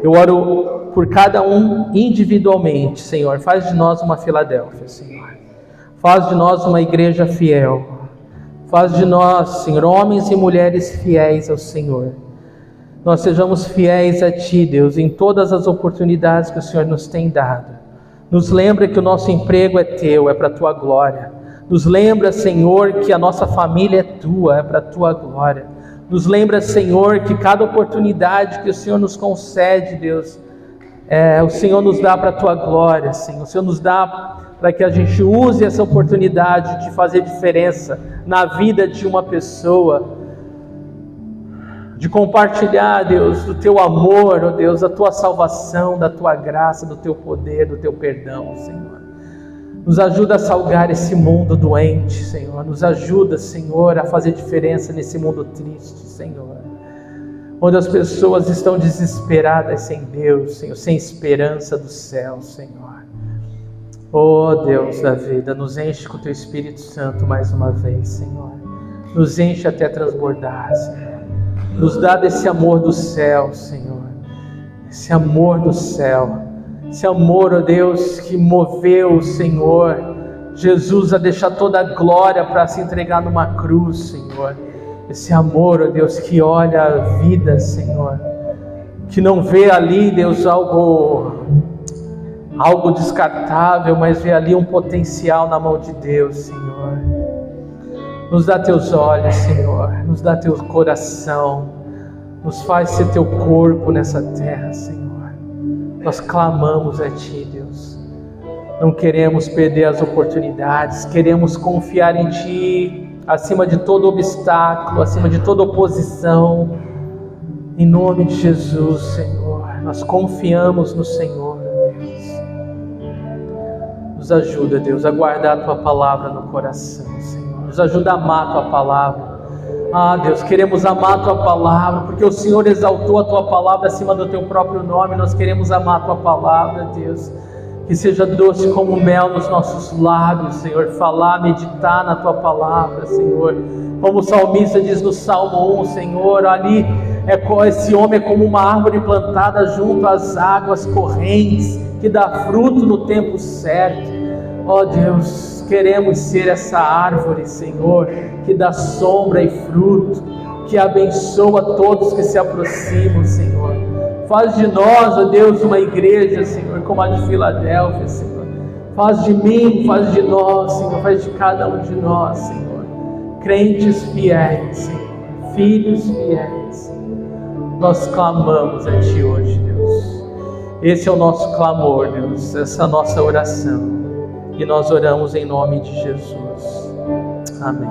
Eu oro por cada um individualmente, Senhor. Faz de nós uma Filadélfia, Senhor. Faz de nós uma igreja fiel. Faz de nós, Senhor, homens e mulheres fiéis ao Senhor. Nós sejamos fiéis a Ti, Deus, em todas as oportunidades que o Senhor nos tem dado. Nos lembra que o nosso emprego é Teu, é para a Tua glória. Nos lembra, Senhor, que a nossa família é Tua, é para a Tua glória. Nos lembra, Senhor, que cada oportunidade que o Senhor nos concede, Deus, o Senhor nos dá para a Tua glória, Senhor. O Senhor nos dá para que a gente use essa oportunidade de fazer diferença na vida de uma pessoa, de compartilhar, Deus, do Teu amor, ó Deus, da Tua salvação, da Tua graça, do Teu poder, do Teu perdão, Senhor. Nos ajuda a salgar esse mundo doente, Senhor. Nos ajuda, Senhor, a fazer diferença nesse mundo triste, Senhor. Onde as pessoas estão desesperadas sem Deus, Senhor, sem esperança do céu, Senhor. Oh Deus da vida, nos enche com o Teu Espírito Santo mais uma vez, Senhor. Nos enche até transbordar, Senhor. Nos dá desse amor do céu, Senhor. Esse amor do céu. Esse amor, ó Deus, que moveu o Senhor Jesus a deixar toda a glória para se entregar numa cruz, Senhor. Esse amor, ó Deus, que olha a vida, Senhor. Que não vê ali, Deus, algo descartável, mas vê ali um potencial na mão de Deus, Senhor. Nos dá Teus olhos, Senhor. Nos dá Teu coração. Nos faz ser Teu corpo nessa terra, Senhor. Nós clamamos a Ti, Deus. Não queremos perder as oportunidades. Queremos confiar em Ti acima de todo obstáculo, acima de toda oposição. Em nome de Jesus, Senhor. Nós confiamos no Senhor, Deus. Nos ajuda, Deus, a guardar a Tua palavra no coração, Senhor. Nos ajuda a amar a Tua palavra. Ah, Deus, queremos amar a Tua palavra, porque o Senhor exaltou a Tua palavra acima do Teu próprio nome. Nós queremos amar a Tua palavra, Deus. Que seja doce como mel nos nossos lábios, Senhor. Falar, meditar na Tua palavra, Senhor. Como o salmista diz no Salmo 1, Senhor, ali esse homem é como uma árvore plantada junto às águas correntes, que dá fruto no tempo certo. Ó Deus, queremos ser essa árvore, Senhor, que dá sombra e fruto, que abençoa todos que se aproximam, Senhor. Faz de nós, ó Deus, uma igreja, Senhor, como a de Filadélfia, Senhor. Faz de mim, faz de nós, Senhor, faz de cada um de nós, Senhor. Crentes fiéis, Senhor, filhos fiéis, Senhor. Nós clamamos a Ti hoje, Deus. Esse é o nosso clamor, Deus, essa é a nossa oração. E nós oramos em nome de Jesus. Amém.